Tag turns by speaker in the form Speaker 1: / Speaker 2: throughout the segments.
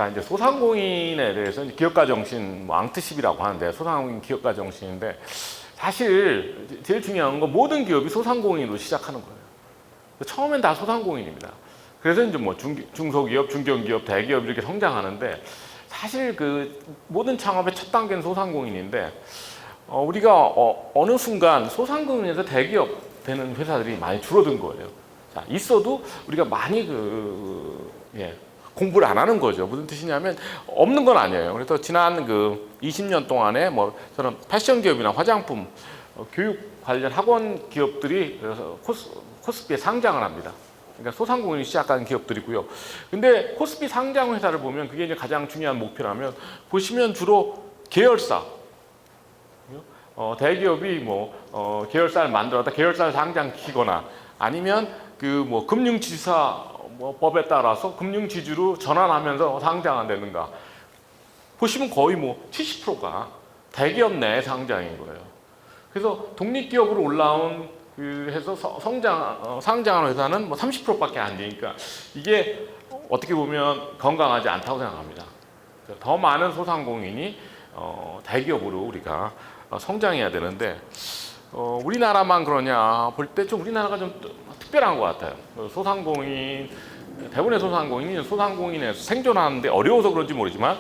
Speaker 1: 자, 이제 소상공인에 대해서 이제 기업가 정신, 뭐 앙트십이라고 하는데 소상공인 기업가 정신인데 사실 제일 중요한 건 모든 기업이 소상공인으로 시작하는 거예요. 처음엔 다 소상공인입니다. 그래서 이제 뭐 중소기업, 중견기업, 대기업 이렇게 성장하는데 사실 그 모든 창업의 첫 단계는 소상공인인데 우리가 어느 순간 소상공인에서 대기업 되는 회사들이 많이 줄어든 거예요. 자, 있어도 우리가 많이 공부를 안 하는 거죠. 무슨 뜻이냐면 없는 건 아니에요. 그래서 지난 20년 동안에 뭐 저는 패션 기업이나 화장품, 교육 관련 학원 기업들이 그래서 코스피에 상장을 합니다. 그러니까 소상공인이 시작한 기업들이고요. 근데 코스피 상장 회사를 보면 그게 이제 가장 중요한 목표라면 보시면 주로 계열사, 대기업이 뭐 계열사를 만들었다 계열사를 상장시키거나 아니면 뭐 금융지사 법에 따라서 금융지주로 전환하면서 상장한다든가 보시면 거의 뭐 70%가 대기업 내 상장인 거예요. 그래서 독립기업으로 올라온 해서 상장하는 회사는 뭐 30%밖에 안 되니까 이게 어떻게 보면 건강하지 않다고 생각합니다. 더 많은 소상공인이 대기업으로 우리가 성장해야 되는데 우리나라만 그러냐 볼 때 좀 우리나라가 좀 특별한 것 같아요. 대부분의 소상공인에서 생존하는데 어려워서 그런지 모르지만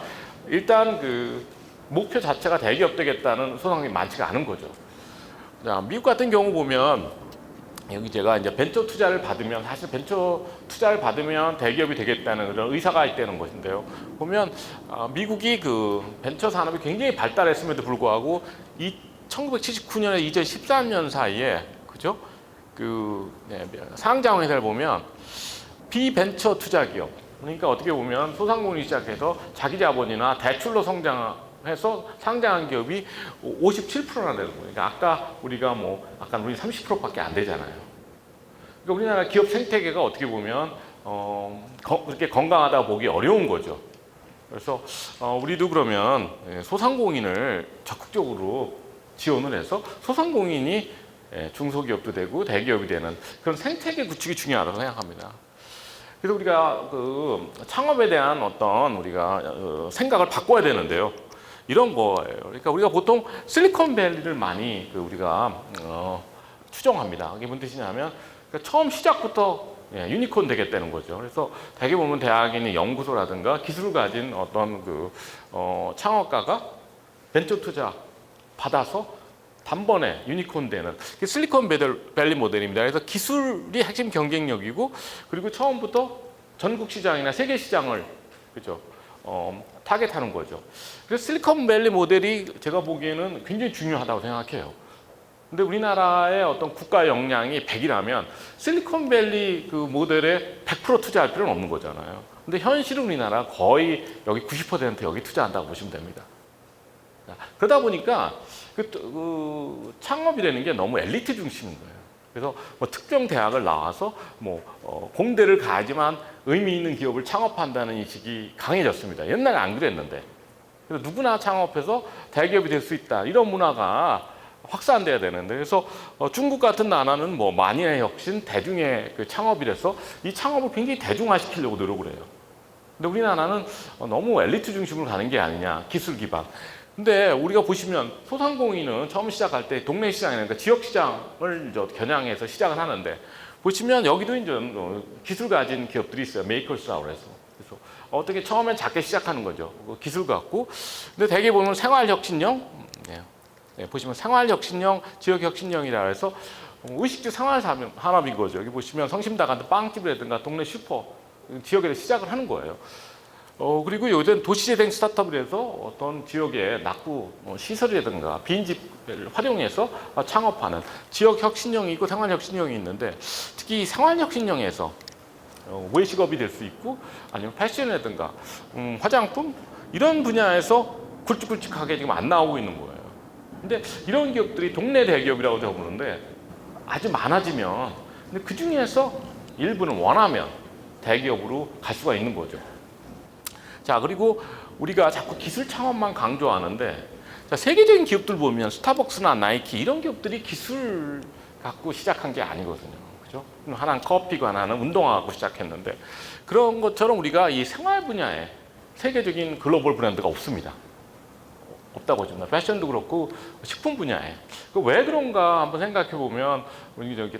Speaker 1: 일단 그 목표 자체가 대기업 되겠다는 소상공인이 많지가 않은 거죠. 자, 미국 같은 경우 보면 여기 제가 이제 벤처 투자를 받으면 사실 벤처 투자를 받으면 대기업이 되겠다는 그런 의사가 있다는 것인데요. 보면 미국이 그 벤처 산업이 굉장히 발달했음에도 불구하고 1979년에 2013년 사이에 그죠? 상장 회사를 보면 비벤처 투자 기업 그러니까 어떻게 보면 소상공인이 시작해서 자기 자본이나 대출로 성장해서 상장한 기업이 57%나 되는 거예요. 그러니까 아까 우리가 우리 30%밖에 안 되잖아요. 그러니까 우리나라 기업 생태계가 어떻게 보면 그렇게 건강하다고 보기 어려운 거죠. 그래서 우리도 그러면 소상공인을 적극적으로 지원을 해서 소상공인이 중소기업도 되고 대기업이 되는 그런 생태계 구축이 중요하다고 생각합니다. 그래서 우리가 창업에 대한 어떤 우리가 생각을 바꿔야 되는데요. 이런 거예요. 그러니까 우리가 보통 실리콘밸리를 많이 우리가 추정합니다. 이게 무슨 뜻이냐면 그러니까 처음 시작부터 유니콘 되겠다는 거죠. 그래서 대개 보면 대학이나 연구소라든가 기술을 가진 어떤 창업가가 벤처 투자 받아서 단번에 유니콘 되는 실리콘밸리 모델입니다. 그래서 기술이 핵심 경쟁력이고 그리고 처음부터 전국 시장이나 세계 시장을 그죠 타겟하는 거죠. 그래서 실리콘밸리 모델이 제가 보기에는 굉장히 중요하다고 생각해요. 근데 우리나라의 어떤 국가 역량이 100이라면 실리콘밸리 모델에 100% 투자할 필요는 없는 거잖아요. 근데 현실은 우리나라 거의 여기 90% 여기 투자한다고 보시면 됩니다. 그러다 보니까 창업이라는 게 너무 엘리트 중심인 거예요. 그래서 특정 대학을 나와서 공대를 가지만 의미 있는 기업을 창업한다는 인식이 강해졌습니다. 옛날에 안 그랬는데. 그래서 누구나 창업해서 대기업이 될 수 있다. 이런 문화가 확산돼야 되는데 그래서 중국 같은 나라는 만인의 혁신, 대중의 창업이라서 이 창업을 굉장히 대중화시키려고 노력을 해요. 근데 우리나라는 너무 엘리트 중심으로 가는 게 아니냐, 기술 기반. 근데 우리가 보시면 소상공인은 처음 시작할 때 동네 시장이나 그러니까 지역 시장을 겨냥해서 시작을 하는데 보시면 여기도 이제 기술 가진 기업들이 있어요. 메이커스라고 해서. 그래서 어떻게 처음엔 작게 시작하는 거죠. 기술 갖고. 근데 대개 보면 생활혁신형, 보시면 생활혁신형, 지역혁신형이라 해서 의식주 생활산업인 거죠. 여기 보시면 성심당 같은 빵집이라든가 동네 슈퍼 지역에서 시작을 하는 거예요. 그리고 요즘 도시재생 스타트업이라서 어떤 지역의 낙후 시설이라든가 빈집을 활용해서 창업하는 지역혁신형이 있고 생활혁신형이 있는데 특히 생활혁신형에서 외식업이 될 수 있고 아니면 패션이라든가 화장품 이런 분야에서 굵직굵직하게 지금 안 나오고 있는 거예요. 근데 이런 기업들이 동네 대기업이라고 제가 부르는데 아주 많아지면 근데 그 중에서 일부는 원하면 대기업으로 갈 수가 있는 거죠. 자, 그리고 우리가 자꾸 기술 창업만 강조하는데 자, 세계적인 기업들 보면 스타벅스나 나이키 이런 기업들이 기술 갖고 시작한 게 아니거든요. 그죠? 하나는 커피고 하나는 운동화 갖고 시작했는데 그런 것처럼 우리가 이 생활 분야에 세계적인 글로벌 브랜드가 없습니다. 없다고 줍니다. 패션도 그렇고 식품 분야에. 왜 그런가 한번 생각해 보면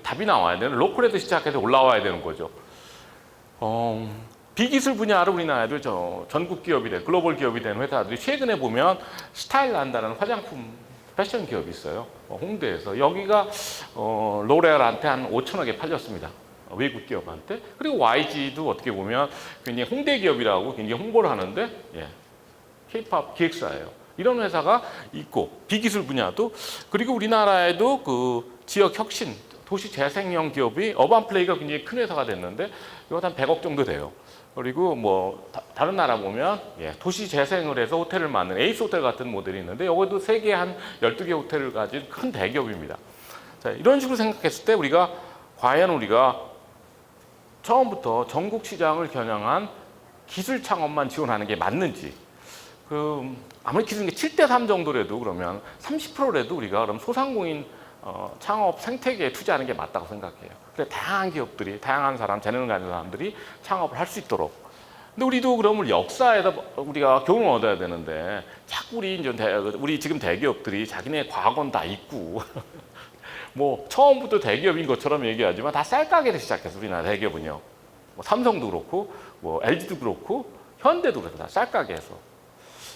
Speaker 1: 답이 나와야 되는, 로컬에서 시작해서 올라와야 되는 거죠. 비기술 분야로 우리나라도 전국 기업이 된, 글로벌 기업이 된 회사들이 최근에 보면 스타일란다라는 화장품 패션 기업이 있어요. 홍대에서. 여기가 로레알한테 한 5천억에 팔렸습니다. 외국 기업한테. 그리고 YG도 어떻게 보면 굉장히 홍대 기업이라고 굉장히 홍보를 하는데, K-팝 기획사예요. 이런 회사가 있고, 비기술 분야도. 그리고 우리나라에도 그 지역 혁신, 도시 재생형 기업이 어반플레이가 굉장히 큰 회사가 됐는데, 이거 한 100억 정도 돼요. 그리고 뭐 다른 나라 보면 도시 재생을 해서 호텔을 만드는 에이스 호텔 같은 모델이 있는데, 여기도 세계 한 12개 호텔을 가진 큰 대기업입니다. 자, 이런 식으로 생각했을 때 과연 우리가 처음부터 전국 시장을 겨냥한 기술 창업만 지원하는 게 맞는지, 아무리 기술이 7대3 정도라도, 그러면 30%라도 우리가 그럼 소상공인 창업 생태계에 투자하는 게 맞다고 생각해요. 그래, 다양한 기업들이, 다양한 사람, 재능을 가진 사람들이 창업을 할 수 있도록. 근데 우리도 그러면 역사에다 우리가 교훈을 얻어야 되는데, 자꾸 우리 지금 대기업들이 자기네 과거는 다 있고 뭐 처음부터 대기업인 것처럼 얘기하지만 다 쌀가게에서 시작해서, 우리나라 대기업은요. 뭐 삼성도 그렇고, 뭐 LG도 그렇고, 현대도 그렇고, 다 쌀가게에서.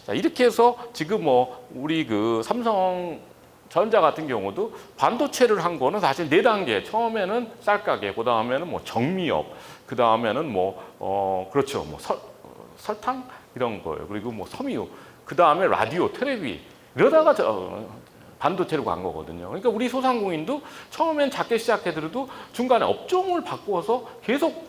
Speaker 1: 자, 이렇게 해서 지금 우리 삼성전자 같은 경우도 반도체를 한 거는 사실 4단계. 처음에는 쌀가게, 그 다음에는 정미업, 그 다음에는 그렇죠. 설탕 이런 거예요. 그리고 섬유, 그 다음에 라디오, 텔레비, 이러다가 반도체로 간 거거든요. 그러니까 우리 소상공인도 처음엔 작게 시작해도 중간에 업종을 바꾸어서 계속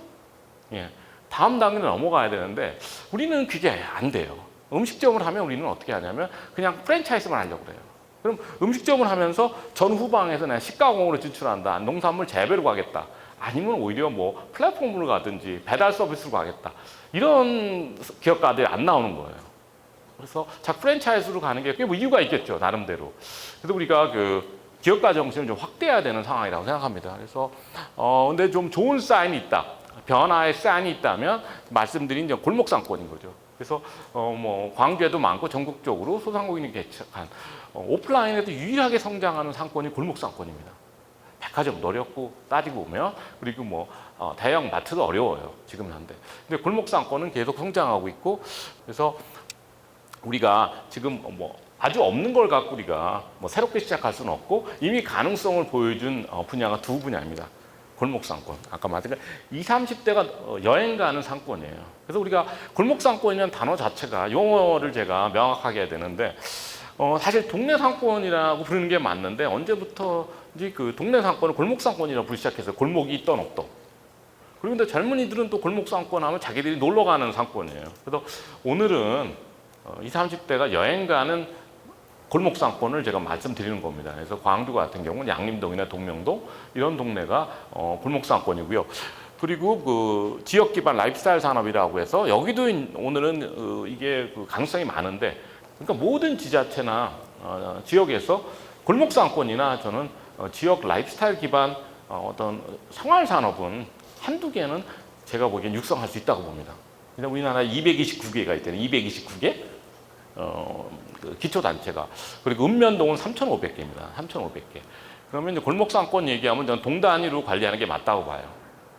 Speaker 1: 다음 단계로 넘어가야 되는데, 우리는 그게 안 돼요. 음식점을 하면 우리는 어떻게 하냐면 그냥 프랜차이즈만 하려고 그래요. 그럼 음식점을 하면서 전 후방에서 내가 식가공으로 진출한다, 농산물 재배로 가겠다, 아니면 오히려 플랫폼으로 가든지 배달 서비스로 가겠다, 이런 기업가들이 안 나오는 거예요. 그래서 자꾸 프랜차이즈로 가는 게 이유가 있겠죠, 나름대로. 그래서 우리가 기업가 정신을 좀 확대해야 되는 상황이라고 생각합니다. 그래서 근데 좀 좋은 사인이 있다, 변화의 사인이 있다면 말씀드린 골목 상권인 거죠. 그래서 광주에도 많고 전국적으로 소상공인이 개척한 오프라인에도 유일하게 성장하는 상권이 골목 상권입니다. 백화점도 어렵고 따지고 보면, 그리고 대형 마트도 어려워요, 지금은 한데. 근데 골목 상권은 계속 성장하고 있고, 그래서 우리가 지금 아주 없는 걸 갖고 우리가 새롭게 시작할 수는 없고, 이미 가능성을 보여준 분야가 두 분야입니다. 골목 상권, 아까 말했던 20, 30대가 여행 가는 상권이에요. 그래서 우리가 골목 상권이라는 단어 자체가, 용어를 제가 명확하게 해야 되는데, 사실 동네 상권이라고 부르는 게 맞는데, 언제부터인지 동네 상권을 골목 상권이라고 부르기 시작해서 골목이 있던 없던. 그리고 근데 젊은이들은 또 골목 상권 하면 자기들이 놀러 가는 상권이에요. 그래서 오늘은 20, 30대가 여행 가는 골목 상권을 제가 말씀드리는 겁니다. 그래서 광주 같은 경우는 양림동이나 동명동, 이런 동네가 골목 상권이고요. 그리고 지역 기반 라이프스타일 산업이라고 해서, 여기도 오늘은 이게 가능성이 많은데, 그러니까 모든 지자체나 지역에서 골목 상권이나 저는 지역 라이프스타일 기반 어떤 생활 산업은 한두 개는 제가 보기엔 육성할 수 있다고 봅니다. 우리나라에 229개가 있대요. 229개 기초단체가. 그리고 읍면동은 3,500개입니다. 3,500개. 그러면 이제 골목상권 얘기하면 저는 동 단위로 관리하는 게 맞다고 봐요.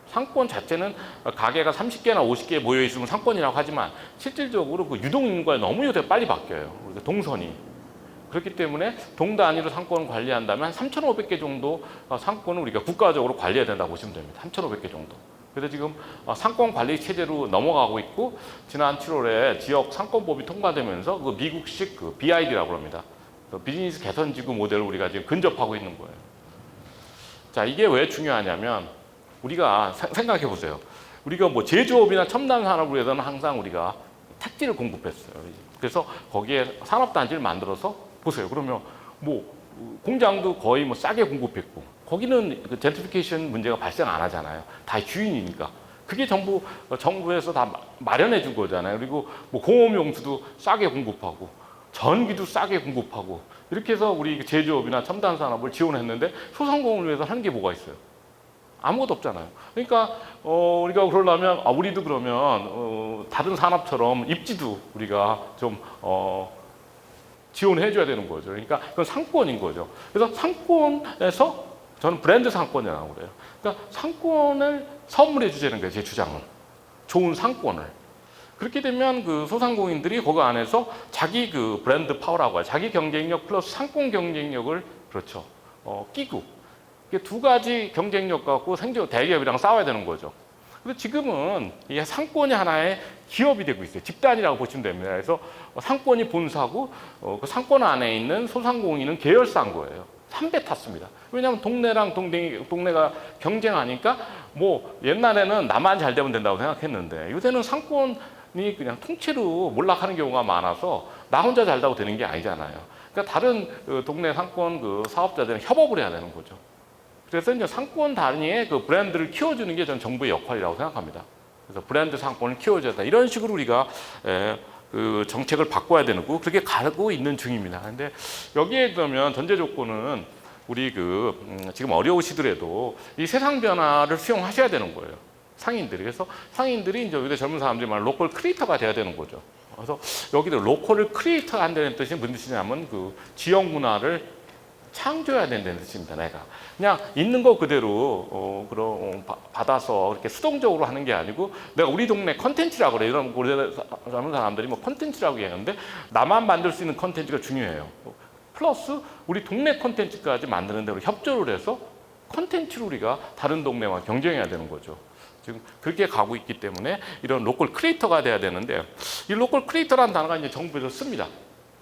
Speaker 1: 상권 자체는 가게가 30개나 50개 모여 있으면 상권이라고 하지만, 실질적으로 유동인구가 너무 요새 빨리 바뀌어요. 우리가 동선이. 그렇기 때문에 동 단위로 상권을 관리한다면 3,500개 정도 상권을 우리가 국가적으로 관리해야 된다고 보시면 됩니다. 3,500개 정도. 그래서 지금 상권 관리 체제로 넘어가고 있고, 지난 7월에 지역 상권법이 통과되면서 미국식 BID라고 합니다. 비즈니스 개선지구 모델을 우리가 지금 근접하고 있는 거예요. 자, 이게 왜 중요하냐면, 우리가 생각해 보세요. 우리가 제조업이나 첨단 산업을 위해서는 항상 우리가 택지를 공급했어요. 그래서 거기에 산업단지를 만들어서 보세요. 그러면 공장도 거의 싸게 공급했고, 거기는 젠트리피케이션 문제가 발생 안 하잖아요. 다 주인이니까. 그게 전부 정부에서 다 마련해 준 거잖아요. 그리고 공업용수도 싸게 공급하고, 전기도 싸게 공급하고, 이렇게 해서 우리 제조업이나 첨단 산업을 지원했는데, 소상공인을 위해서 하는 게 뭐가 있어요? 아무것도 없잖아요. 그러니까 우리가 그러려면 우리도 그러면 다른 산업처럼 입지도 우리가 좀 지원해 줘야 되는 거죠. 그러니까 그건 상권인 거죠. 그래서 상권에서 저는 브랜드 상권이라고 그래요. 그러니까 상권을 선물해 주자는 거예요. 제 주장은. 좋은 상권을. 그렇게 되면 그 소상공인들이 거기 안에서 자기 그 브랜드 파워라고 해요. 자기 경쟁력 플러스 상권 경쟁력을 그렇죠. 끼고. 이게 두 가지 경쟁력 갖고 대기업이랑 싸워야 되는 거죠. 그래서 지금은 이 상권이 하나의 기업이 되고 있어요. 집단이라고 보시면 됩니다. 그래서 상권이 본사고 그 상권 안에 있는 소상공인은 계열사인 거예요. 3배 탔습니다. 왜냐하면 동네랑 동네가 경쟁하니까 뭐 옛날에는 나만 잘 되면 된다고 생각했는데 요새는 상권이 그냥 통째로 몰락하는 경우가 많아서 나 혼자 잘 되고 되는 게 아니잖아요. 그러니까 다른 동네 상권 그 사업자들은 협업을 해야 되는 거죠. 그래서 이제 상권 단위의 그 브랜드를 키워주는 게 전 정부의 역할이라고 생각합니다. 그래서 브랜드 상권을 키워줘야 된다. 이런 식으로 우리가 그 정책을 바꿔야 되는 거 그렇게 가고 있는 중입니다. 근데 여기에 그러면 전제 조건은 우리 지금 어려우시더라도 이 세상 변화를 수용하셔야 되는 거예요. 상인들이. 그래서 상인들이 이제 요새 젊은 사람들이 말하는 로컬 크리에이터가 돼야 되는 거죠. 그래서 여기도 로컬을 크리에이터 한다는 뜻이 무슨 뜻이냐면 그 지역 문화를 창조해야 된다는 뜻입니다. 내가 그냥 있는 거 그대로 받아서 이렇게 수동적으로 하는 게 아니고 내가 우리 동네 컨텐츠라고 그래요. 이런 젊은 사람들이 뭐 컨텐츠라고 얘기하는데 나만 만들 수 있는 컨텐츠가 중요해요. 플러스 우리 동네 컨텐츠까지 만드는 데로 협조를 해서 컨텐츠로 우리가 다른 동네와 경쟁해야 되는 거죠. 지금 그렇게 가고 있기 때문에 이런 로컬 크리에이터가 돼야 되는데 이 로컬 크리에이터라는 단어가 이제 정부에서 씁니다.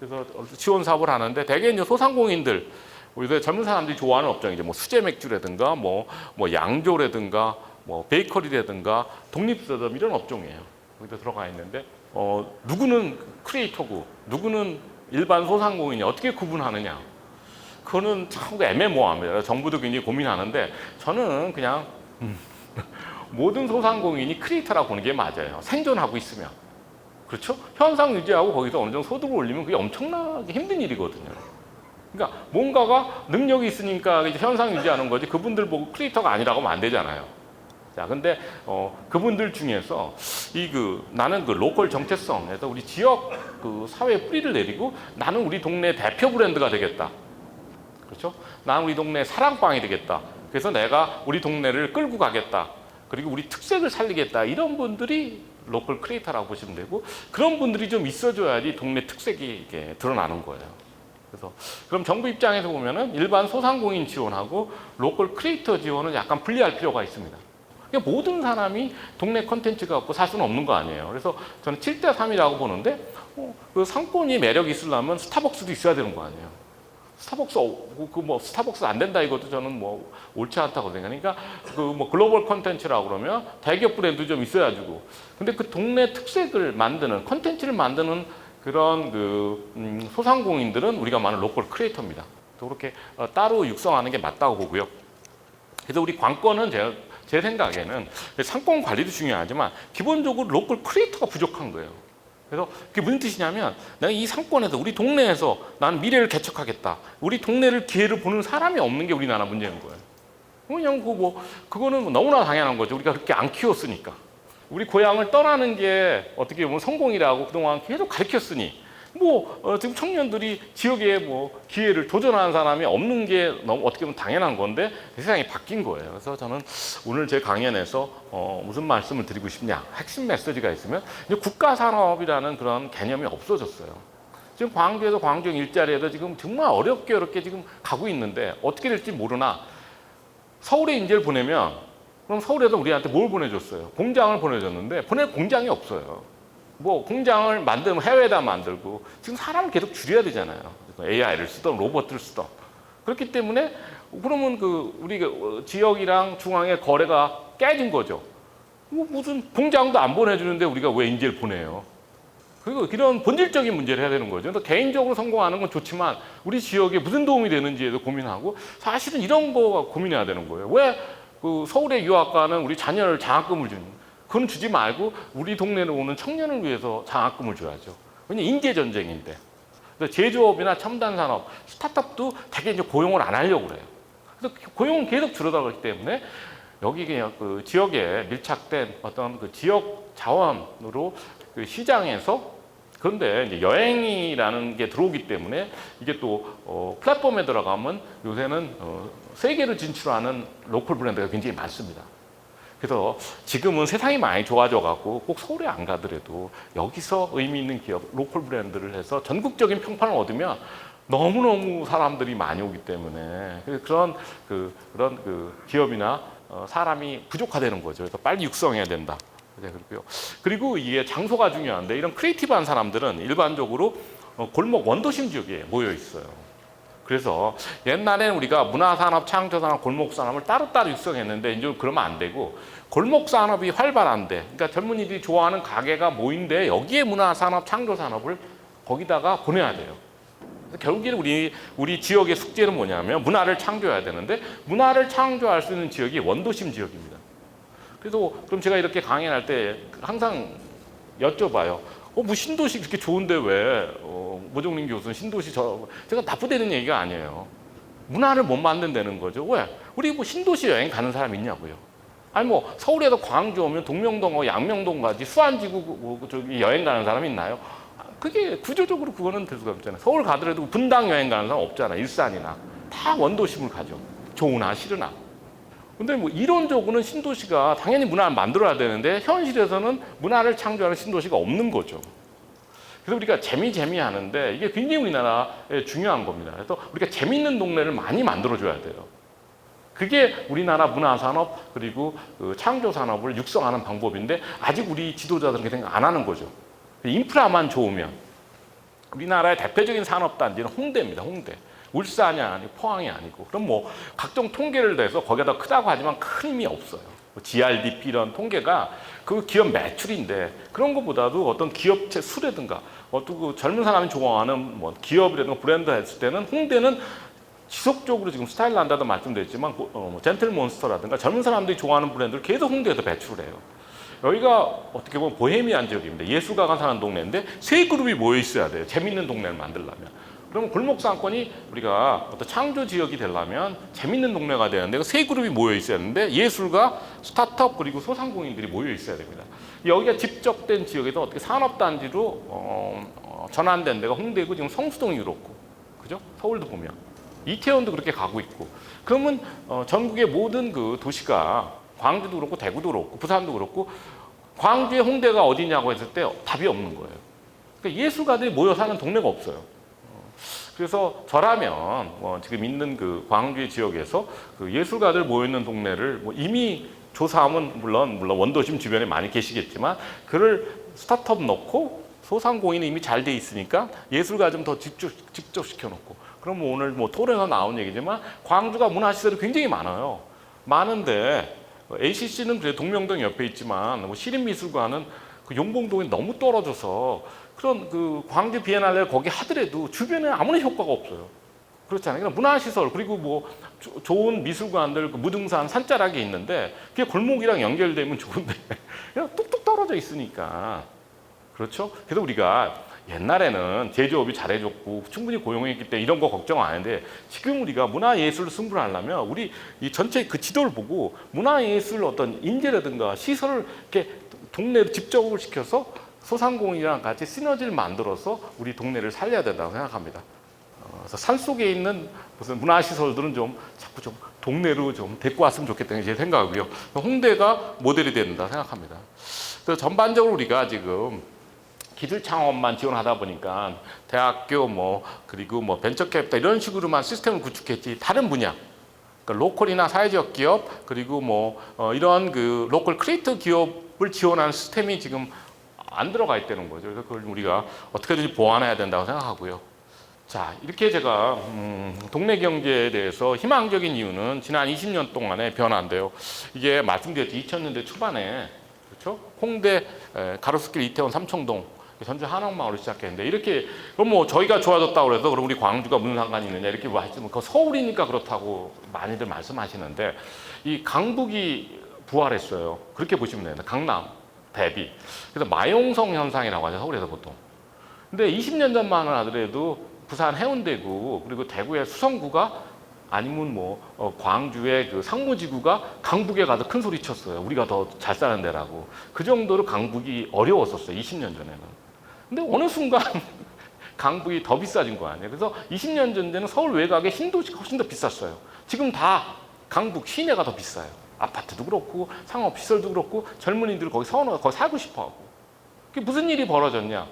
Speaker 1: 그래서 지원 사업을 하는데 대개 이제 소상공인들 우리 젊은 사람들이 좋아하는 업종이 이제 뭐 수제 맥주라든가 뭐 양조라든가 뭐 베이커리라든가 독립서점 이런 업종이에요. 거기다 들어가 있는데 누구는 크리에이터고 누구는 일반 소상공인이 어떻게 구분하느냐? 그거는 참 애매모호합니다. 정부도 굉장히 고민하는데 저는 그냥 모든 소상공인이 크리에이터라고 보는 게 맞아요. 생존하고 있으면. 그렇죠? 현상 유지하고 거기서 어느 정도 소득을 올리면 그게 엄청나게 힘든 일이거든요. 그러니까 뭔가가 능력이 있으니까 이제 현상 유지하는 거지 그분들 보고 크리에이터가 아니라고 하면 안 되잖아요. 자, 근데 그분들 중에서 나는 그 로컬 정체성에서 우리 지역 그 사회의 뿌리를 내리고 나는 우리 동네 대표 브랜드가 되겠다. 그렇죠? 나는 우리 동네 사랑방이 되겠다. 그래서 내가 우리 동네를 끌고 가겠다. 그리고 우리 특색을 살리겠다. 이런 분들이 로컬 크리에이터라고 보시면 되고 그런 분들이 좀 있어줘야지 동네 특색이 이게 드러나는 거예요. 그래서 그럼 정부 입장에서 보면은 일반 소상공인 지원하고 로컬 크리에이터 지원은 약간 분리할 필요가 있습니다. 그러니까 모든 사람이 동네 컨텐츠가 없고 살 수는 없는 거 아니에요. 그래서 저는 7대3이라고 보는데 그 상권이 매력이 있으려면 스타벅스도 있어야 되는 거 아니에요. 스타벅스 안 된다 이것도 저는 뭐 옳지 않다고 생각하니까 글로벌 컨텐츠라고 그러면 대기업 브랜드 좀 있어야 주고 근데 그 동네 특색을 만드는 컨텐츠를 만드는 그런 소상공인들은 우리가 말하는 로컬 크리에이터입니다. 그렇게 따로 육성하는 게 맞다고 보고요. 그래서 우리 관건은 제 생각에는 상권 관리도 중요하지만 기본적으로 로컬 크리에이터가 부족한 거예요. 그래서 그게 무슨 뜻이냐면 내가 이 상권에서 우리 동네에서 나는 미래를 개척하겠다. 우리 동네를 기회를 보는 사람이 없는 게 우리나라 문제인 거예요. 그냥 그거는 너무나 당연한 거죠. 우리가 그렇게 안 키웠으니까. 우리 고향을 떠나는 게 어떻게 보면 성공이라고 그동안 계속 가르쳤으니 지금 청년들이 지역에 기회를 도전하는 사람이 없는 게 너무 어떻게 보면 당연한 건데 세상이 바뀐 거예요. 그래서 저는 오늘 제 강연에서 무슨 말씀을 드리고 싶냐 핵심 메시지가 있으면 이제 국가산업이라는 그런 개념이 없어졌어요. 지금 광주에서 광주 일자리에도 지금 정말 어렵게 지금 가고 있는데 어떻게 될지 모르나 서울에 인재를 보내면 그럼 서울에서 우리한테 뭘 보내줬어요? 공장을 보내줬는데 보낼 공장이 없어요. 공장을 만들면 해외에다 만들고 지금 사람을 계속 줄여야 되잖아요. AI를 쓰던 로봇을 쓰던 그렇기 때문에 그러면 우리 지역이랑 중앙의 거래가 깨진 거죠. 무슨 공장도 안 보내주는데 우리가 왜 인재를 보내요? 그리고 이런 본질적인 문제를 해야 되는 거죠. 그래서 개인적으로 성공하는 건 좋지만 우리 지역에 무슨 도움이 되는지에도 고민하고 사실은 이런 거가 고민해야 되는 거예요. 왜 서울의 유학 가는 우리 자녀를 장학금을 주는 그건 주지 말고 우리 동네로 오는 청년을 위해서 장학금을 줘야죠. 왜냐면 인재 전쟁인데. 그래서 제조업이나 첨단 산업, 스타트업도 되게 이제 고용을 안 하려고 그래요. 그래서 고용은 계속 줄어들기 때문에 여기 그냥 그 지역에 밀착된 어떤 그 지역 자원으로 그 시장에서 그런데 이제 여행이라는 게 들어오기 때문에 이게 또 플랫폼에 들어가면 요새는 세계로 진출하는 로컬 브랜드가 굉장히 많습니다. 그래서 지금은 세상이 많이 좋아져 갖고 꼭 서울에 안 가더라도 여기서 의미 있는 기업, 로컬 브랜드를 해서 전국적인 평판을 얻으면 너무너무 사람들이 많이 오기 때문에 그런 기업이나 사람이 부족화되는 거죠. 그래서 빨리 육성해야 된다. 그렇고요. 그리고 이게 장소가 중요한데 이런 크리에이티브한 사람들은 일반적으로 골목 원도심 지역에 모여 있어요. 그래서 옛날에는 우리가 문화산업, 창조산업, 골목산업을 따로따로 육성했는데 이제 그러면 안 되고 골목산업이 활발한데 그러니까 젊은이들이 좋아하는 가게가 모인데 여기에 문화산업, 창조산업을 거기다가 보내야 돼요. 결국에는 우리 지역의 숙제는 뭐냐면 문화를 창조해야 되는데 문화를 창조할 수 있는 지역이 원도심 지역입니다. 그래서 그럼 제가 이렇게 강연할 때 항상 여쭤봐요. 뭐 신도시 그렇게 좋은데 왜 모종민 교수는 신도시 제가 나쁘다는 얘기가 아니에요. 문화를 못 만든다는 거죠. 왜? 우리 뭐 신도시 여행 가는 사람 있냐고요. 아니 뭐 서울에서 광주 오면 동명동, 양명동 가지 수안지구 저기 여행 가는 사람 있나요? 그게 구조적으로 그거는 될 수가 없잖아요. 서울 가더라도 분당 여행 가는 사람 없잖아요. 일산이나 다 원도심을 가죠. 좋으나 싫으나. 근데 뭐 이론적으로는 신도시가 당연히 문화를 만들어야 되는데 현실에서는 문화를 창조하는 신도시가 없는 거죠. 그래서 우리가 재미 하는데 이게 굉장히 우리나라에 중요한 겁니다. 그래서 우리가 재미있는 동네를 많이 만들어줘야 돼요. 그게 우리나라 문화산업 그리고 그 창조산업을 육성하는 방법인데 아직 우리 지도자들은 그렇게 생각 안 하는 거죠. 인프라만 좋으면 우리나라의 대표적인 산업단지는 홍대입니다. 홍대. 울산이 아니고 포항이 아니고 그럼 뭐 각종 통계를 내서 거기다 크다고 하지만 큰 힘이 없어요. GRDP 이런 통계가 그 기업 매출인데 그런 것보다도 어떤 기업체 수라든가 어떤 그 젊은 사람이 좋아하는 뭐 기업이라든가 브랜드 했을 때는 홍대는 지속적으로 지금 스타일 난다도 말씀드렸지만 젠틀몬스터라든가 젊은 사람들이 좋아하는 브랜드를 계속 홍대에서 배출을 해요. 여기가 어떻게 보면 보헤미안 지역입니다. 예술가가 사는 동네인데 세 그룹이 모여 있어야 돼요. 재밌는 동네를 만들려면. 그러면 골목상권이 우리가 어떤 창조 지역이 되려면 재밌는 동네가 되는데 세 그룹이 모여 있어야 하는데 예술가, 스타트업 그리고 소상공인들이 모여 있어야 됩니다. 여기가 집적된 지역에서 어떻게 산업단지로 전환된 데가 홍대고 지금 성수동이 그렇고 그죠? 서울도 보면 이태원도 그렇게 가고 있고 그러면 전국의 모든 그 도시가 광주도 그렇고 대구도 그렇고 부산도 그렇고 광주의 홍대가 어디냐고 했을 때 답이 없는 거예요. 그러니까 예술가들이 모여 사는 동네가 없어요. 그래서 저라면 지금 있는 그 광주의 지역에서 그 예술가들 모여 있는 동네를 이미 조사하면 물론 원도심 주변에 많이 계시겠지만 그를 스타트업 넣고 소상공인이 이미 잘 돼 있으니까 예술가 좀 더 직접 시켜놓고 그럼 오늘 토론에서 나온 얘기지만 광주가 문화시설이 굉장히 많아요. 많은데 ACC는 그래 동명동 옆에 있지만 시립미술관은 그 용봉동에 너무 떨어져서 그런 그 광주 비엔날레 거기 하더라도 주변에 아무런 효과가 없어요. 그렇잖아요. 그러니까 문화시설 그리고 좋은 미술관들 그 무등산 산자락이 있는데 그게 골목이랑 연결되면 좋은데 그냥 뚝뚝 떨어져 있으니까 그렇죠. 그래서 우리가 옛날에는 제조업이 잘해줬고 충분히 고용했기 때문에 이런 거 걱정 안 했는데 지금 우리가 문화예술로 승부를 하려면 우리 이 전체 그 지도를 보고 문화예술 어떤 인재라든가 시설을 이렇게 동네로 집적으로 시켜서 소상공인이랑 같이 시너지를 만들어서 우리 동네를 살려야 된다고 생각합니다. 그래서 산속에 있는 무슨 문화시설들은 자꾸 동네로 데리고 왔으면 좋겠다는 게 제 생각이고요. 홍대가 모델이 된다 생각합니다. 그래서 전반적으로 우리가 지금 기술 창업만 지원하다 보니까 대학교 그리고 벤처캐피탈 이런 식으로만 시스템을 구축했지 다른 분야 그러니까 로컬이나 사회적 기업 그리고 이런 그 로컬 크리에이터 기업을 지원하는 시스템이 지금 안 들어가 있다는 거죠. 그래서 그걸 우리가 어떻게든지 보완해야 된다고 생각하고요. 자, 이렇게 제가 동네 경제에 대해서 희망적인 이유는 지난 20년 동안의 변화인데요. 이게 말씀드렸죠. 2000년대 초반에 그렇죠? 홍대, 가로수길, 이태원, 삼청동 전주 한옥마을을 시작했는데 이렇게 그럼 저희가 좋아졌다고 그래서 그럼 우리 광주가 무슨 상관이 있느냐 이렇게 하시면 그 서울이니까 그렇다고 많이들 말씀하시는데 이 강북이 부활했어요. 그렇게 보시면 됩니다. 강남 대비. 그래서 마용성 현상이라고 하죠. 서울에서 보통. 근데 20년 전만 하더라도 부산 해운대구 그리고 대구의 수성구가 아니면 뭐 광주의 그 상무지구가 강북에 가서 큰 소리 쳤어요. 우리가 더 잘 사는 데라고. 그 정도로 강북이 어려웠었어요. 20년 전에는. 근데 어느 순간 강북이 더 비싸진 거 아니에요. 그래서 20년 전에는 서울 외곽의 신도시가 훨씬 더 비쌌어요. 지금 다 강북 시내가 더 비싸요. 아파트도 그렇고 상업시설도 그렇고 젊은이들 거기 서원가 거기 살고 싶어하고. 그게 무슨 일이 벌어졌냐?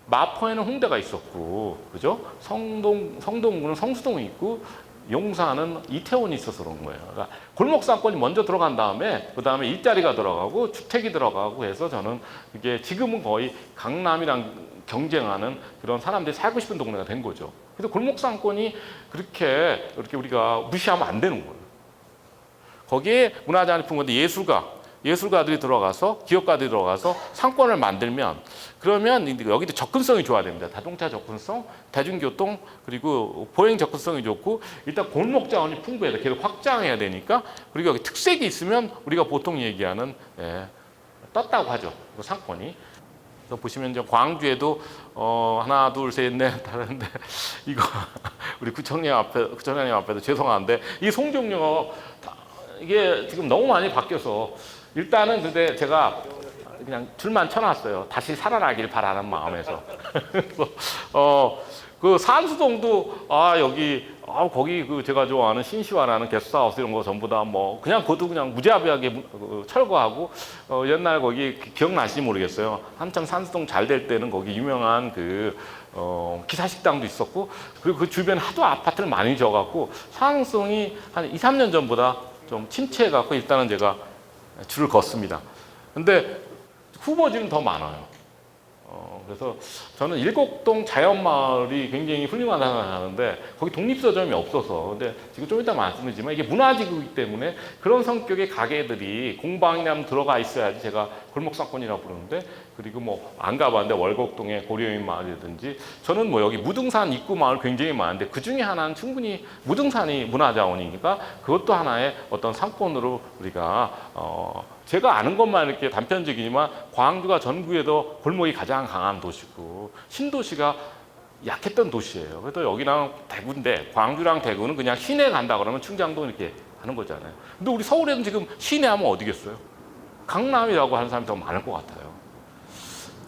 Speaker 1: 마포에는 홍대가 있었고, 그죠? 성동구는 성수동이 있고, 용산은 이태원이 있어서 그런 거예요. 그러니까 골목 상권이 먼저 들어간 다음에 그 다음에 일자리가 들어가고 주택이 들어가고 해서 저는 이게 지금은 거의 강남이랑 경쟁하는 그런 사람들이 살고 싶은 동네가 된 거죠. 그래서 골목 상권이 그렇게 우리가 무시하면 안 되는 거예요. 거기에 문화자립부인데 예술가들이 들어가서 기업가들이 들어가서 상권을 만들면 그러면 여기도 접근성이 좋아야 됩니다. 자동차 접근성, 대중교통 그리고 보행 접근성이 좋고 일단 골목 자원이 풍부해야 돼. 계속 확장해야 되니까 그리고 여기 특색이 있으면 우리가 보통 얘기하는 떴다고 하죠. 그 상권이. 그래서 보시면 이제 광주에도 하나 둘 셋 넷 다른데 이거 우리 구청장님 앞에도 죄송한데 이 송정역 이게 지금 너무 많이 바뀌어서 일단은 근데 제가 그냥 줄만 쳐놨어요. 다시 살아나길 바라는 마음에서. 그 산수동도 거기 그 제가 좋아하는 신시화라는 게스트하우스 이런 거 전부 다 뭐 그냥 그것도 그냥 무자비하게 철거하고 옛날 거기 기억나실지 모르겠어요. 한참 산수동 잘 될 때는 거기 유명한 그 기사식당도 있었고 그리고 그 주변에 하도 아파트를 많이 지어갖고 산수동이 한 2, 3년 전보다 좀 침체해갖고 일단은 제가 줄을 걷습니다. 근데 후보지는 더 많아요. 그래서 저는 일곡동 자연마을이 굉장히 훌륭하다고 생각하는데 거기 독립서점이 없어서 근데 지금 좀 이따 말씀드리지만 이게 문화지구이기 때문에 그런 성격의 가게들이 공방이나 들어가 있어야지 제가 골목상권이라고 부르는데 그리고 뭐 안 가봤는데 월곡동의 고려인 마을이라든지 저는 뭐 여기 무등산 입구 마을 굉장히 많은데 그 중에 하나는 충분히 무등산이 문화자원이니까 그것도 하나의 어떤 상권으로 우리가 제가 아는 것만 이렇게 단편적이지만 광주가 전국에도 골목이 가장 강한 도시고 신도시가 약했던 도시예요. 그래서 여기랑 대구인데 광주랑 대구는 그냥 시내 간다 그러면 충장도 이렇게 하는 거잖아요. 근데 우리 서울에는 지금 시내 하면 어디겠어요? 강남이라고 하는 사람이 더 많을 것 같아요.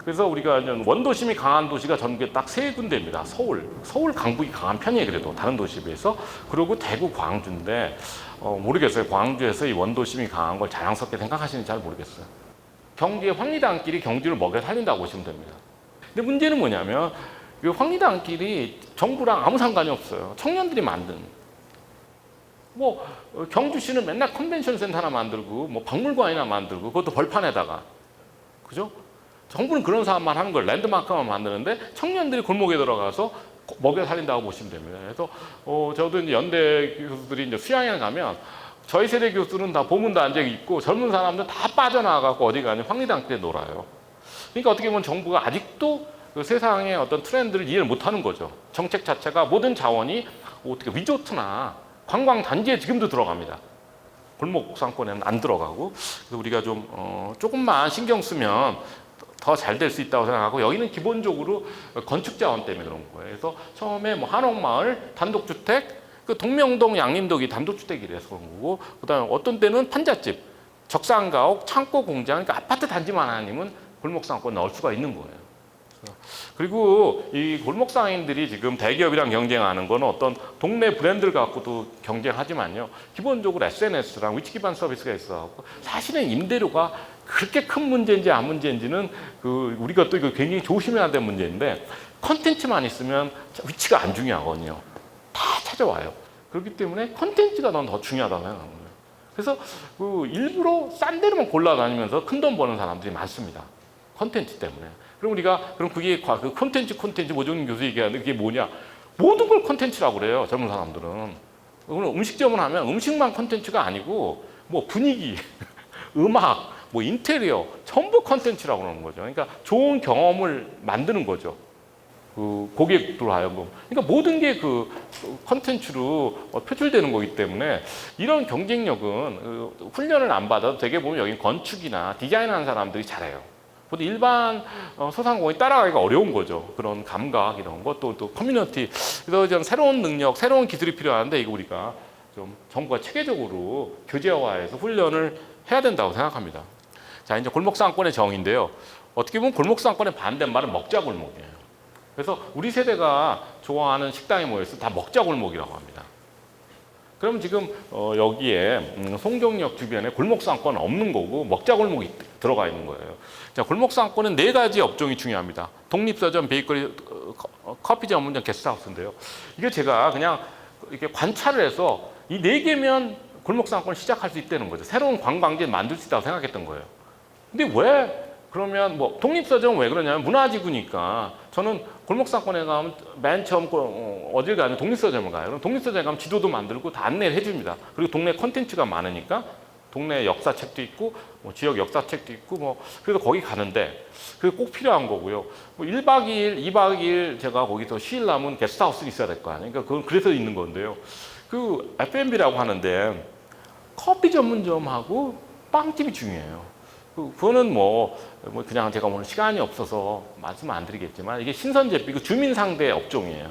Speaker 1: 그래서 우리가 원도심이 강한 도시가 전국에 딱 세 군데입니다. 서울 강북이 강한 편이에요. 그래도 다른 도시에 비해서. 그리고 대구, 광주인데 모르겠어요. 광주에서 이 원도심이 강한 걸 자랑스럽게 생각하시는지 잘 모르겠어요. 경주의 황리단길이 경주를 먹여 살린다고 보시면 됩니다. 근데 문제는 뭐냐면 이 황리단길이 정부랑 아무 상관이 없어요. 청년들이 만든. 뭐 경주시는 맨날 컨벤션 센터 하나 만들고 뭐 박물관이나 만들고 그것도 벌판에다가. 그죠? 정부는 그런 사업만 하는 걸 랜드마크만 만드는데 청년들이 골목에 들어가서 먹여 살린다고 보시면 됩니다. 그래서 저도 이제 연대 교수들이 이제 수양에 가면 저희 세대 교수들은 다 보문도 앉아 있고 젊은 사람들 다 빠져나가고 어디 가냐 황리단길에 놀아요. 그러니까 어떻게 보면 정부가 아직도 그 세상의 어떤 트렌드를 이해를 못하는 거죠. 정책 자체가 모든 자원이 어떻게 리조트나 관광 단지에 지금도 들어갑니다. 골목 상권에는 안 들어가고 그래서 우리가 좀 조금만 신경 쓰면 더 잘 될 수 있다고 생각하고 여기는 기본적으로 건축 자원 때문에 그런 거예요. 그래서 처음에 뭐 한옥마을 단독주택, 그 동명동 양림동이 단독주택이라서 그런 거고 그다음에 어떤 때는 판잣집, 적산가옥, 창고 공장, 그러니까 아파트 단지만 아니면 골목상권 넣을 수가 있는 거예요. 그리고 이 골목상인들이 지금 대기업이랑 경쟁하는 건 어떤 동네 브랜드를 갖고도 경쟁하지만요. 기본적으로 SNS랑 위치 기반 서비스가 있어. 사실은 임대료가 그렇게 큰 문제인지 안 문제인지는 우리가 또 이거 굉장히 조심해야 될 문제인데 컨텐츠만 있으면 위치가 안 중요하거든요. 다 찾아와요. 그렇기 때문에 컨텐츠가 난 더 중요하다고 생각합니다. 그래서 일부러 싼 데로만 골라다니면서 큰 돈 버는 사람들이 많습니다. 컨텐츠 때문에. 그럼 우리가 그럼 그게 그 컨텐츠 모종인 교수 얘기하는데 그게 뭐냐? 모든 걸 컨텐츠라고 그래요. 젊은 사람들은. 그럼 음식점을 하면 음식만 컨텐츠가 아니고 뭐 분위기, 음악, 뭐 인테리어 전부 컨텐츠라고 그러는 거죠. 그러니까 좋은 경험을 만드는 거죠. 그 고객들 하여금. 그러니까 모든 게 그 컨텐츠로 표출되는 거기 때문에 이런 경쟁력은 훈련을 안 받아도 되게 보면 여기 건축이나 디자인하는 사람들이 잘해요. 근데 일반 소상공인이 따라가기가 어려운 거죠. 그런 감각 이런 것 또 커뮤니티. 그래서 새로운 능력, 새로운 기술이 필요한데 이거 우리가 좀 정부가 체계적으로 교제화해서 훈련을 해야 된다고 생각합니다. 자, 이제 골목상권의 정의인데요. 어떻게 보면 골목상권의 반대말은 먹자골목이에요. 그래서 우리 세대가 좋아하는 식당에 모여서 다 먹자골목이라고 합니다. 그럼 지금 여기에 송정역 주변에 골목상권은 없는 거고 먹자골목이 들어가 있는 거예요. 자, 골목상권은 4가지 업종이 중요합니다. 독립서점, 베이커리, 커피 전문점, 게스트하우스인데요. 이게 제가 그냥 이렇게 관찰을 해서 이 4개면 골목상권을 시작할 수 있다는 거죠. 새로운 관광지를 만들 수 있다고 생각했던 거예요. 근데 왜 그러면 뭐 독립서점은 왜 그러냐면 문화지구니까 저는 골목상권에 가면 맨 처음 어딜 가면 독립서점을 가요. 그럼 독립서점에 가면 지도도 만들고 다 안내를 해줍니다. 그리고 동네 콘텐츠가 많으니까 동네 역사책도 있고 뭐 지역 역사책도 있고 뭐 그래서 거기 가는데 그게 꼭 필요한 거고요. 뭐 1박 2일, 2박 2일 제가 거기서 쉬려면 게스트하우스가 있어야 될 거 아니에요. 그러니까 그건 그래서 있는 건데요. 그 F&B라고 하는데 커피 전문점하고 빵집이 중요해요. 그거는 뭐 그냥 제가 오늘 시간이 없어서 말씀 안 드리겠지만 이게 신선제비 그 주민 상대 업종이에요.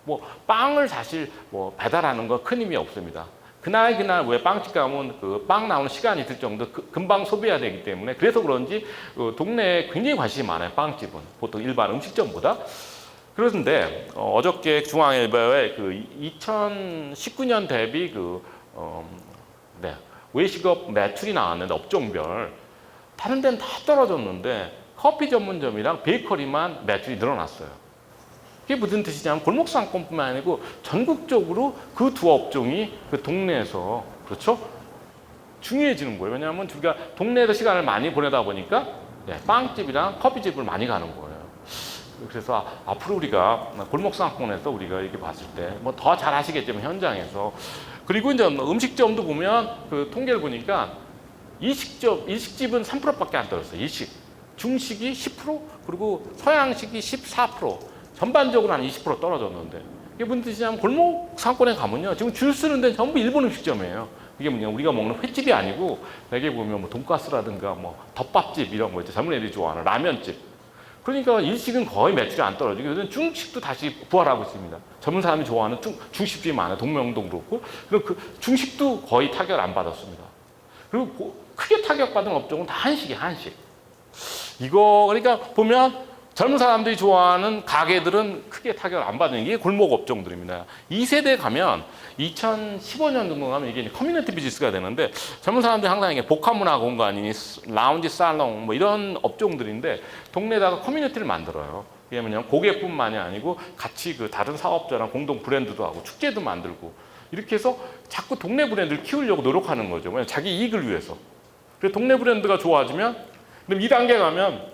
Speaker 1: 뭐 빵을 사실 뭐 배달하는 거 큰 의미 없습니다. 그날 왜 빵집 가면 그 빵 나오는 시간이 있을 정도 금방 소비해야 되기 때문에 그래서 그런지 동네에 굉장히 관심이 많아요. 빵집은 보통 일반 음식점보다. 그런데 어저께 중앙일보에 그 2019년 대비 외식업 매출이 나왔는데 업종별 다른 데는 다 떨어졌는데 커피 전문점이랑 베이커리만 매출이 늘어났어요. 이게 무슨 뜻이냐면 골목상권뿐만 아니고 전국적으로 그 두 업종이 그 동네에서 그렇죠? 중요해지는 거예요. 왜냐하면 우리가 동네에서 시간을 많이 보내다 보니까 빵집이랑 커피집을 많이 가는 거예요. 그래서 앞으로 우리가 골목상권에서 우리가 이렇게 봤을 때 뭐 더 잘 아시겠지만 현장에서 그리고 이제 음식점도 보면 그 통계를 보니까 일식집은 3%밖에 안 떨어졌어요. 일식. 중식이 10%, 그리고 서양식이 14%. 전반적으로 한 20% 떨어졌는데 이게 무슨 뜻이냐면 골목 상권에 가면요. 지금 줄 쓰는 데는 전부 일본 음식점이에요. 이게 뭐냐 우리가 먹는 횟집이 아니고 여기 보면 뭐 돈가스라든가 뭐 덮밥집 이런 거 있죠. 젊은 애들이 좋아하는 라면집. 그러니까 일식은 거의 매출이 안 떨어지고 요즘 중식도 다시 부활하고 있습니다. 젊은 사람이 좋아하는 중식집이 많아요. 동명동 그렇고. 그리고 그 중식도 거의 타격을 안 받았습니다. 그리고 크게 타격받은 업종은 다 한식이에요. 한식. 이거 그러니까 보면 젊은 사람들이 좋아하는 가게들은 크게 타격을 안 받는 게 골목 업종들입니다. 2세대 가면 2015년 정도 가면 이게 커뮤니티 비즈니스가 되는데 젊은 사람들이 항상 이게 복합문화 공간이니 라운지 살롱 뭐 이런 업종들인데 동네에다가 커뮤니티를 만들어요. 이게 뭐냐면 고객뿐만이 아니고 같이 그 다른 사업자랑 공동 브랜드도 하고 축제도 만들고 이렇게 해서 자꾸 동네 브랜드를 키우려고 노력하는 거죠. 왜냐면 자기 이익을 위해서. 그래서 동네 브랜드가 좋아지면 그럼 2단계 가면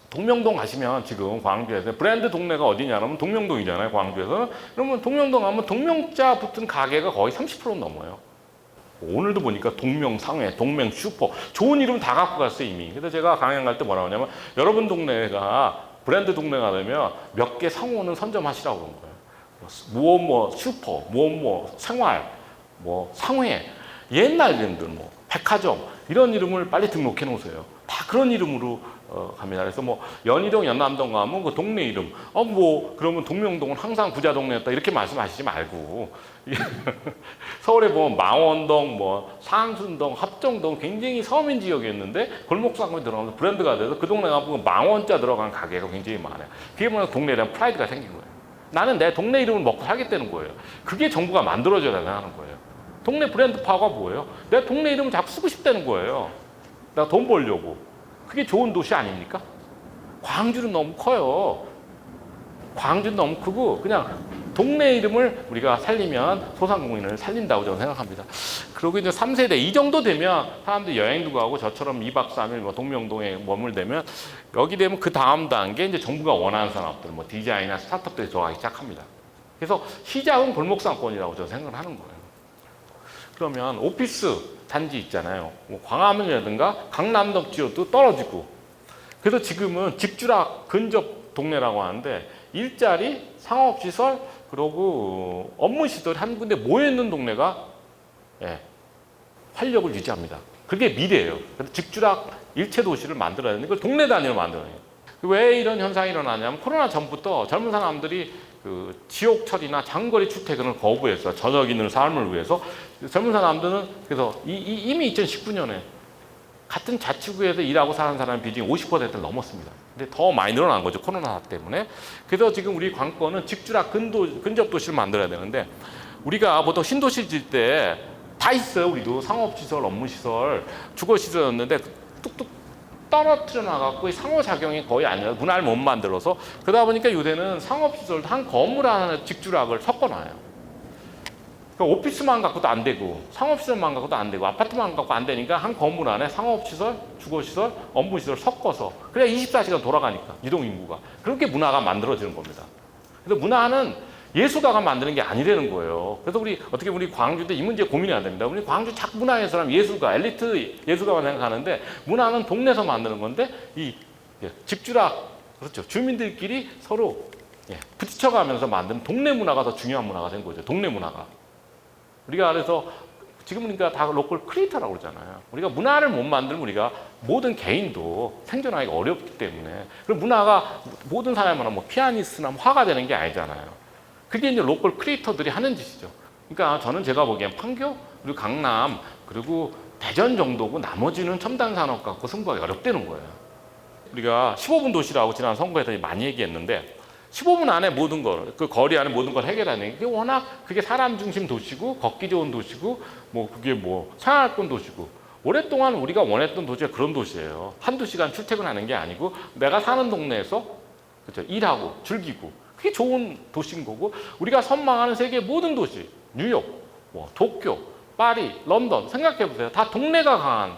Speaker 1: 동명동 가시면 지금 광주에서 브랜드 동네가 어디냐면 동명동이잖아요. 광주에서. 그러면 동명동 가면 동명자 붙은 가게가 거의 30% 넘어요. 오늘도 보니까 동명상회, 동명슈퍼 좋은 이름 다 갖고 갔어요 이미. 그래서 제가 강연 갈 때 뭐라고 하냐면 여러분 동네가 브랜드 동네가 되면 몇 개 상호는 선점하시라고 그런 거예요. 뭐 슈퍼, 뭐 생활, 뭐 상회, 옛날 이름들 뭐 백화점 이런 이름을 빨리 등록해 놓으세요. 다 그런 이름으로 갑니다. 그래서 뭐 연희동, 연남동 가면 그 동네 이름, 뭐 그러면 동명동은 항상 부자 동네였다 이렇게 말씀하시지 말고 서울에 보면 망원동, 뭐 상순동, 합정동 굉장히 서민 지역이었는데 골목상권에 들어가면서 브랜드가 돼서 그 동네 가면 망원자 들어간 가게가 굉장히 많아요. 그게 뭐냐 동네에 대한 프라이드가 생긴 거예요. 나는 내 동네 이름을 먹고 살겠다는 거예요. 그게 정부가 만들어줘야 하는 거예요. 동네 브랜드화가 뭐예요? 내 동네 이름을 자꾸 쓰고 싶다는 거예요. 나 돈 벌려고. 그게 좋은 도시 아닙니까? 광주는 너무 커요. 광주는 너무 크고 그냥 동네 이름을 우리가 살리면 소상공인을 살린다고 저는 생각합니다. 그리고 이제 3세대 이 정도 되면 사람들이 여행도 가고 저처럼 2박 3일 뭐 동명동에 머물대면 여기 되면 그 다음 단계 이제 정부가 원하는 산업들 뭐 디자인이나 스타트업들이 들어가기 시작합니다. 그래서 시작은 골목상권이라고 저는 생각을 하는 거예요. 그러면 오피스 단지 있잖아요. 뭐 광화문이라든가 강남동 지역도 떨어지고 그래서 지금은 집주락 근접 동네라고 하는데 일자리, 상업시설, 그리고 업무시설이 한 군데 모여있는 동네가 활력을 유지합니다. 그게 미래예요. 그래서 집주락 일체 도시를 만들어야 되는 걸 동네 단위로 만들어야 해요. 왜 이런 현상이 일어나냐면 코로나 전부터 젊은 사람들이 그 지옥철이나 장거리 출퇴근을 거부해서 저녁 있는 삶을 위해서 젊은 사람들은 그래서 이미 2019년에 같은 자치구에서 일하고 사는 사람의 비중이 50%를 넘었습니다. 근데 더 많이 늘어난 거죠, 코로나 때문에. 그래서 지금 우리 관건은 직주락 근접 도시를 만들어야 되는데, 우리가 보통 신도시 질 때 다 있어요. 우리도 상업시설, 업무시설, 주거시설이었는데 뚝뚝 떨어뜨려 나갔고 상호작용이 거의 안 돼요. 문화를 못 만들어서. 그러다 보니까 요새는 상업시설도 한 건물 하나 직주락을 섞어놔요. 그러니까 오피스만 갖고도 안 되고 상업시설만 갖고도 안 되고 아파트만 갖고 안 되니까 한 건물 안에 상업시설, 주거시설, 업무시설 섞어서 그래야 24시간 돌아가니까 유동인구가. 그렇게 문화가 만들어지는 겁니다. 그래서 문화는 예술가가 만드는 게 아니라는 거예요. 그래서 우리 광주도 이 문제 고민해야 됩니다. 우리 광주 자꾸 문화예술하면 예술가, 엘리트 예술가만 생각하는데 문화는 동네에서 만드는 건데 이 집주락, 그렇죠. 주민들끼리 서로 부딪혀가면서 만드는 동네 문화가 더 중요한 문화가 된 거죠. 동네 문화가. 우리가 그래서 지금 우리가 다 로컬 크리에이터라고 그러잖아요. 우리가 문화를 못 만들면 우리가 모든 개인도 생존하기가 어렵기 때문에. 그럼 문화가 모든 사람마다 뭐 피아니스트나 화가 되는 게 아니잖아요. 그게 이제 로컬 크리에이터들이 하는 짓이죠. 그러니까 저는 제가 보기엔 판교, 그리고 강남, 그리고 대전 정도고 나머지는 첨단 산업 갖고 승부하기 어렵다는 거예요. 우리가 15분 도시라고 지난 선거에서 많이 얘기했는데 15분 안에 모든 걸, 그 거리 안에 모든 걸 해결하는 게 워낙 그게 사람 중심 도시고 걷기 좋은 도시고 그게 생활권 도시고 오랫동안 우리가 원했던 도시가 그런 도시예요. 한두 시간 출퇴근하는 게 아니고 내가 사는 동네에서 그렇죠, 일하고 즐기고 그게 좋은 도시인 거고 우리가 선망하는 세계의 모든 도시 뉴욕, 도쿄, 파리, 런던 생각해 보세요. 다 동네가 강한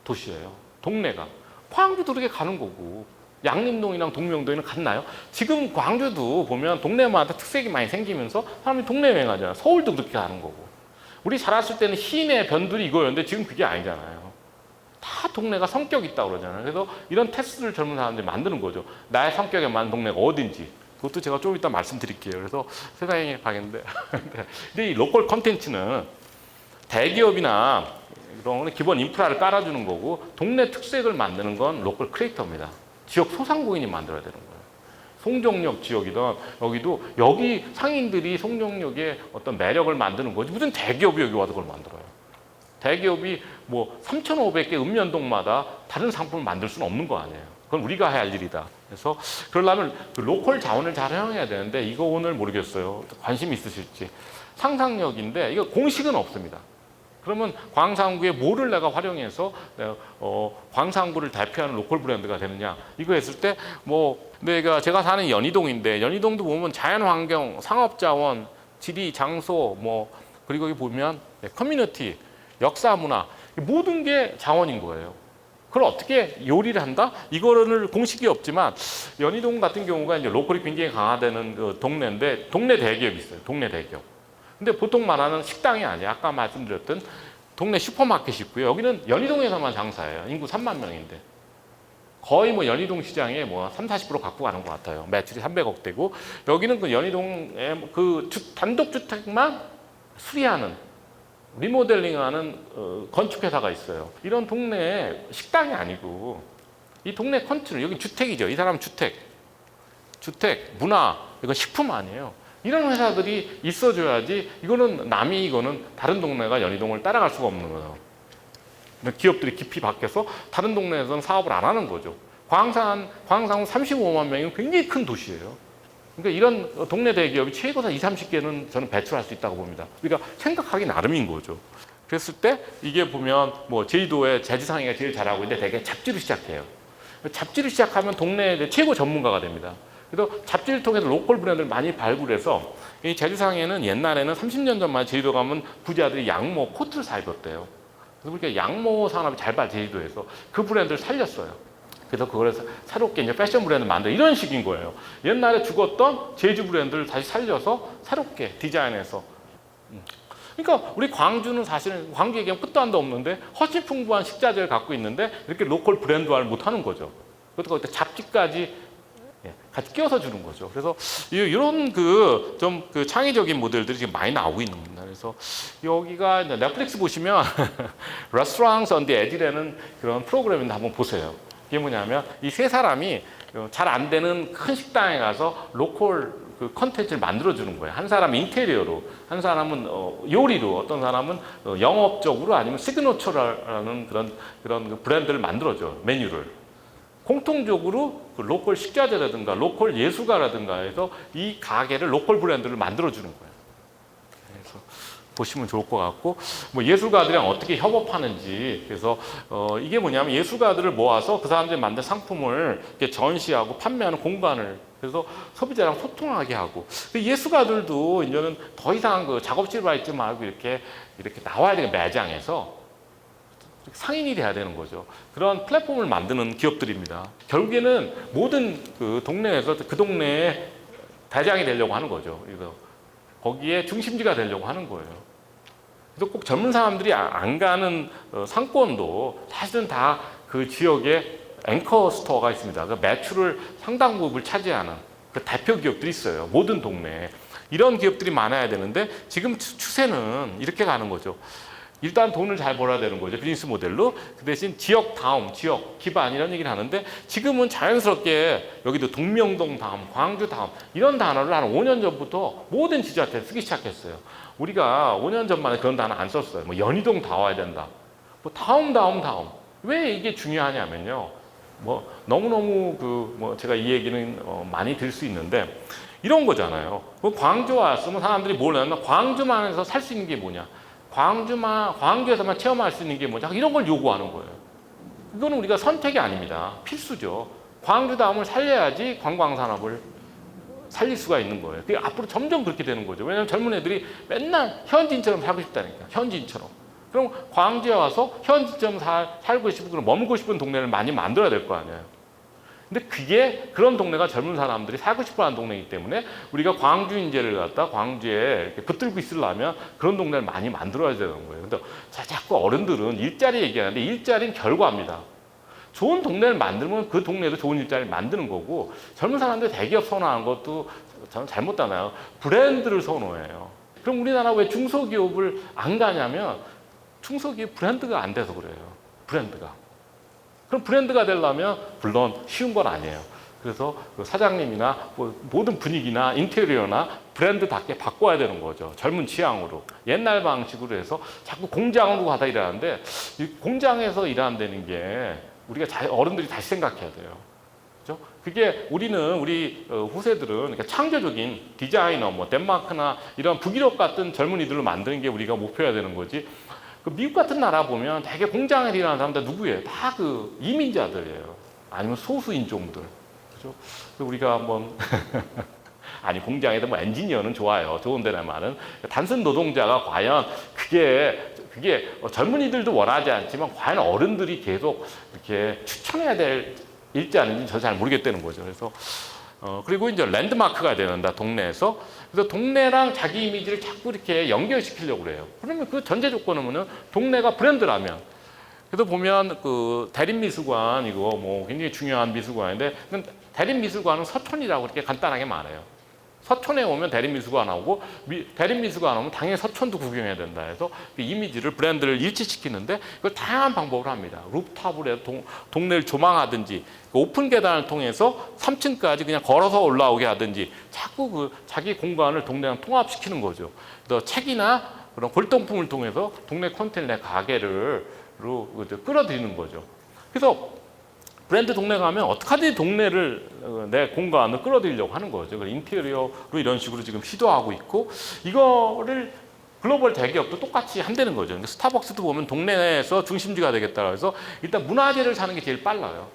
Speaker 1: 도시예요. 동네가. 광주도 그렇게 가는 거고 양림동이랑 동명동이랑 같나요? 지금 광주도 보면 동네마다 특색이 많이 생기면서 사람이 동네 여행하잖아요. 서울도 그렇게 가는 거고. 우리 자랐을 때는 시내 변두리 이거였는데 지금 그게 아니잖아요. 다 동네가 성격 있다고 그러잖아요. 그래서 이런 테스트를 젊은 사람들이 만드는 거죠. 나의 성격에 맞는 동네가 어딘지. 그것도 제가 좀 이따 말씀드릴게요. 그래서 세상에 가겠는데. 근데 이 로컬 컨텐츠는 대기업이나 이런 거는 기본 인프라를 깔아주는 거고 동네 특색을 만드는 건 로컬 크리에이터입니다. 지역 소상공인이 만들어야 되는 거예요. 송정역 지역이든 여기 상인들이 송정역의 어떤 매력을 만드는 거지 무슨 대기업이 여기 와서 그걸 만들어요. 대기업이 3,500개 읍면동마다 다른 상품을 만들 수는 없는 거 아니에요. 그건 우리가 해야 할 일이다. 그래서 그러려면 그 로컬 자원을 잘 활용해야 되는데 이거 오늘 모르겠어요. 관심 있으실지. 상상력인데 이거 공식은 없습니다. 그러면 광산구에 뭐를 내가 활용해서 광산구를 대표하는 로컬 브랜드가 되느냐 이거 했을 때 제가 사는 연희동인데 연희동도 보면 자연환경, 상업자원, 지리, 장소 그리고 여기 보면 커뮤니티, 역사문화 모든 게 자원인 거예요. 그걸 어떻게 요리를 한다? 이거를 공식이 없지만 연희동 같은 경우가 이제 로컬이 굉장히 강화되는 그 동네인데 동네 대기업이 있어요. 동네 대기업. 근데 보통 말하는 식당이 아니에요. 아까 말씀드렸던 동네 슈퍼마켓이 있고요. 여기는 연희동에서만 장사해요. 인구 3만 명인데. 거의 연희동 시장에 3, 40% 갖고 가는 것 같아요. 매출이 300억 되고 여기는 그 연희동의 그 단독주택만 수리하는 리모델링하는 건축회사가 있어요. 이런 동네에 식당이 아니고 이 동네 컨트롤, 여기 주택이죠. 이 사람은 주택, 문화, 이건 식품 아니에요. 이런 회사들이 있어줘야지 이거는 다른 동네가 연희동을 따라갈 수가 없는 거예요. 기업들이 깊이 박혀서 다른 동네에서는 사업을 안 하는 거죠. 광산구 35만 명이면 굉장히 큰 도시예요. 그러니까 이런 동네 대기업이 최고다 20, 30개는 저는 배출할 수 있다고 봅니다. 그러니까 생각하기 나름인 거죠. 그랬을 때 이게 보면 제주도에 제주상해가 제일 잘하고 있는데 대개 잡지로 시작해요. 잡지를 시작하면 동네의 최고 전문가가 됩니다. 그래서 잡지를 통해서 로컬 브랜드를 많이 발굴해서 이 제주상해는 옛날에는 30년 전만 제주도 가면 부자들이 양모 코트를 사 입었대요. 그래서 그러니까 양모 산업이 잘 발 제주도에서 그 브랜드를 살렸어요. 그래서 그걸 새롭게 이제 패션 브랜드 만들어 이런 식인 거예요. 옛날에 죽었던 제주 브랜드를 다시 살려서 새롭게 디자인해서. 그러니까 우리 광주는 사실은 광주 얘기하면 끝도 한도 없는데 훨씬 풍부한 식자재를 갖고 있는데 이렇게 로컬 브랜드화를 못하는 거죠. 그것도 거기다 잡지까지 같이 끼워서 주는 거죠. 그래서 이런 좀 창의적인 모델들이 지금 많이 나오고 있는 겁니다. 그래서 여기가 넷플릭스 보시면 Restaurants on the Edge라는 그런 프로그램인데 한번 보세요. 이게 뭐냐면 이 세 사람이 잘 안 되는 큰 식당에 가서 로컬 그 컨텐츠를 만들어주는 거예요. 한 사람은 인테리어로, 한 사람은 요리로, 어떤 사람은 영업적으로 아니면 시그너처라는 그런 그 브랜드를 만들어줘, 메뉴를. 공통적으로 그 로컬 식자재라든가 로컬 예술가라든가 해서 이 가게를 로컬 브랜드를 만들어주는 거예요. 그래서 보시면 좋을 것 같고, 뭐 예술가들이랑 어떻게 협업하는지, 그래서 이게 뭐냐면 예술가들을 모아서 그 사람들이 만든 상품을 이렇게 전시하고 판매하는 공간을, 그래서 소비자랑 소통하게 하고, 예술가들도 이제는 더 이상 그 작업실 와 있지 말고 이렇게 나와야 되는 매장에서 상인이 돼야 되는 거죠. 그런 플랫폼을 만드는 기업들입니다. 결국에는 모든 그 동네에서 그 동네의 대장이 되려고 하는 거죠. 그래서 거기에 중심지가 되려고 하는 거예요. 그래서 꼭 젊은 사람들이 안 가는 상권도 사실은 다 그 지역에 앵커 스토어가 있습니다. 그 매출을 상당 부분을 차지하는 그 대표 기업들이 있어요. 모든 동네에. 이런 기업들이 많아야 되는데 지금 추세는 이렇게 가는 거죠. 일단 돈을 잘 벌어야 되는 거죠. 비즈니스 모델로. 그 대신 지역 다음, 지역 기반 이런 얘기를 하는데 지금은 자연스럽게 여기도 동명동 다음, 광주 다음 이런 단어를 한 5년 전부터 모든 지자체에 쓰기 시작했어요. 우리가 5년 전만에 그런 단어 안 썼어요. 뭐 연희동 다 와야 된다. 뭐 다음. 왜 이게 중요하냐면요. 뭐 너무너무 뭐 제가 이 얘기는 많이 들 수 있는데 이런 거잖아요. 광주 왔으면 사람들이 뭘 하냐면 광주만에서 살 수 있는 게 뭐냐. 광주에서만 체험할 수 있는 게 뭐냐. 이런 걸 요구하는 거예요. 이거는 우리가 선택이 아닙니다. 필수죠. 광주 다음을 살려야지 관광산업을 살릴 수가 있는 거예요. 그게 앞으로 점점 그렇게 되는 거죠. 왜냐하면 젊은 애들이 맨날 현지인처럼 살고 싶다니까. 현지인처럼. 그럼 광주에 와서 현지처럼 살고 싶고 그럼 머물고 싶은 동네를 많이 만들어야 될 거 아니에요. 근데 그게 그런 동네가 젊은 사람들이 살고 싶어하는 동네이기 때문에 우리가 광주 인재를 갖다 광주에 이렇게 붙들고 있으려면 그런 동네를 많이 만들어야 되는 거예요. 근데 자꾸 어른들은 일자리 얘기하는데 일자리는 결과입니다. 좋은 동네를 만들면 그 동네에도 좋은 일자리를 만드는 거고 젊은 사람들 대기업 선호하는 것도 저는 잘못하나요? 브랜드를 선호해요. 그럼 우리나라 왜 중소기업을 안 가냐면 중소기업 브랜드가 안 돼서 그래요. 브랜드가. 그럼 브랜드가 되려면 물론 쉬운 건 아니에요. 그래서 그 사장님이나 뭐 모든 분위기나 인테리어나 브랜드답게 바꿔야 되는 거죠. 젊은 취향으로. 옛날 방식으로 해서 자꾸 공장으로 가다 일하는데 이 공장에서 일한다는 게 우리가 어른들이 다시 생각해야 돼요. 그죠? 그게 우리 후세들은 그러니까 창조적인 디자이너, 뭐 덴마크나 이런 북유럽 같은 젊은이들을 만드는 게 우리가 목표여야 되는 거지. 그 미국 같은 나라 보면 되게 공장에 일하는 사람들 누구예요? 다 그 이민자들이에요. 아니면 소수 인종들. 그죠? 우리가 한번 아니 공장에도 뭐 엔지니어는 좋아요. 좋은 데라마는 단순 노동자가 과연 그게 젊은이들도 원하지 않지만 과연 어른들이 계속 이렇게 추천해야 될 일지 아닌지 저는 잘 모르겠다는 거죠. 그래서 그리고 이제 랜드마크가 되는다 동네에서. 그래서 동네랑 자기 이미지를 자꾸 이렇게 연결시키려고 그래요. 그러면 그 전제 조건은 뭐냐면 동네가 브랜드라면. 그래서 보면 그 대림미술관 이거 뭐 굉장히 중요한 미술관인데 대림미술관은 서촌이라고 이렇게 간단하게 말해요. 서촌에 오면 대림미술관 나오고 대림미술관 오면 당연히 서촌도 구경해야 된다 해서 그 이미지를 브랜드를 일치시키는데 그걸 다양한 방법으로 합니다. 루프탑을 해서 동네를 조망하든지 오픈 계단을 통해서 3층까지 그냥 걸어서 올라오게 하든지 자꾸 그 자기 공간을 동네랑 통합시키는 거죠. 그래서 책이나 그런 골동품을 통해서 동네 콘텐츠 가게를 끌어들이는 거죠. 그래서 브랜드 동네 가면 어떻게든 동네를 내 공간을 끌어들이려고 하는 거죠. 인테리어로 이런 식으로 지금 시도하고 있고 이거를 글로벌 대기업도 똑같이 한다는 거죠. 스타벅스도 보면 동네에서 중심지가 되겠다 해서 일단 문화재를 사는 게 제일 빨라요.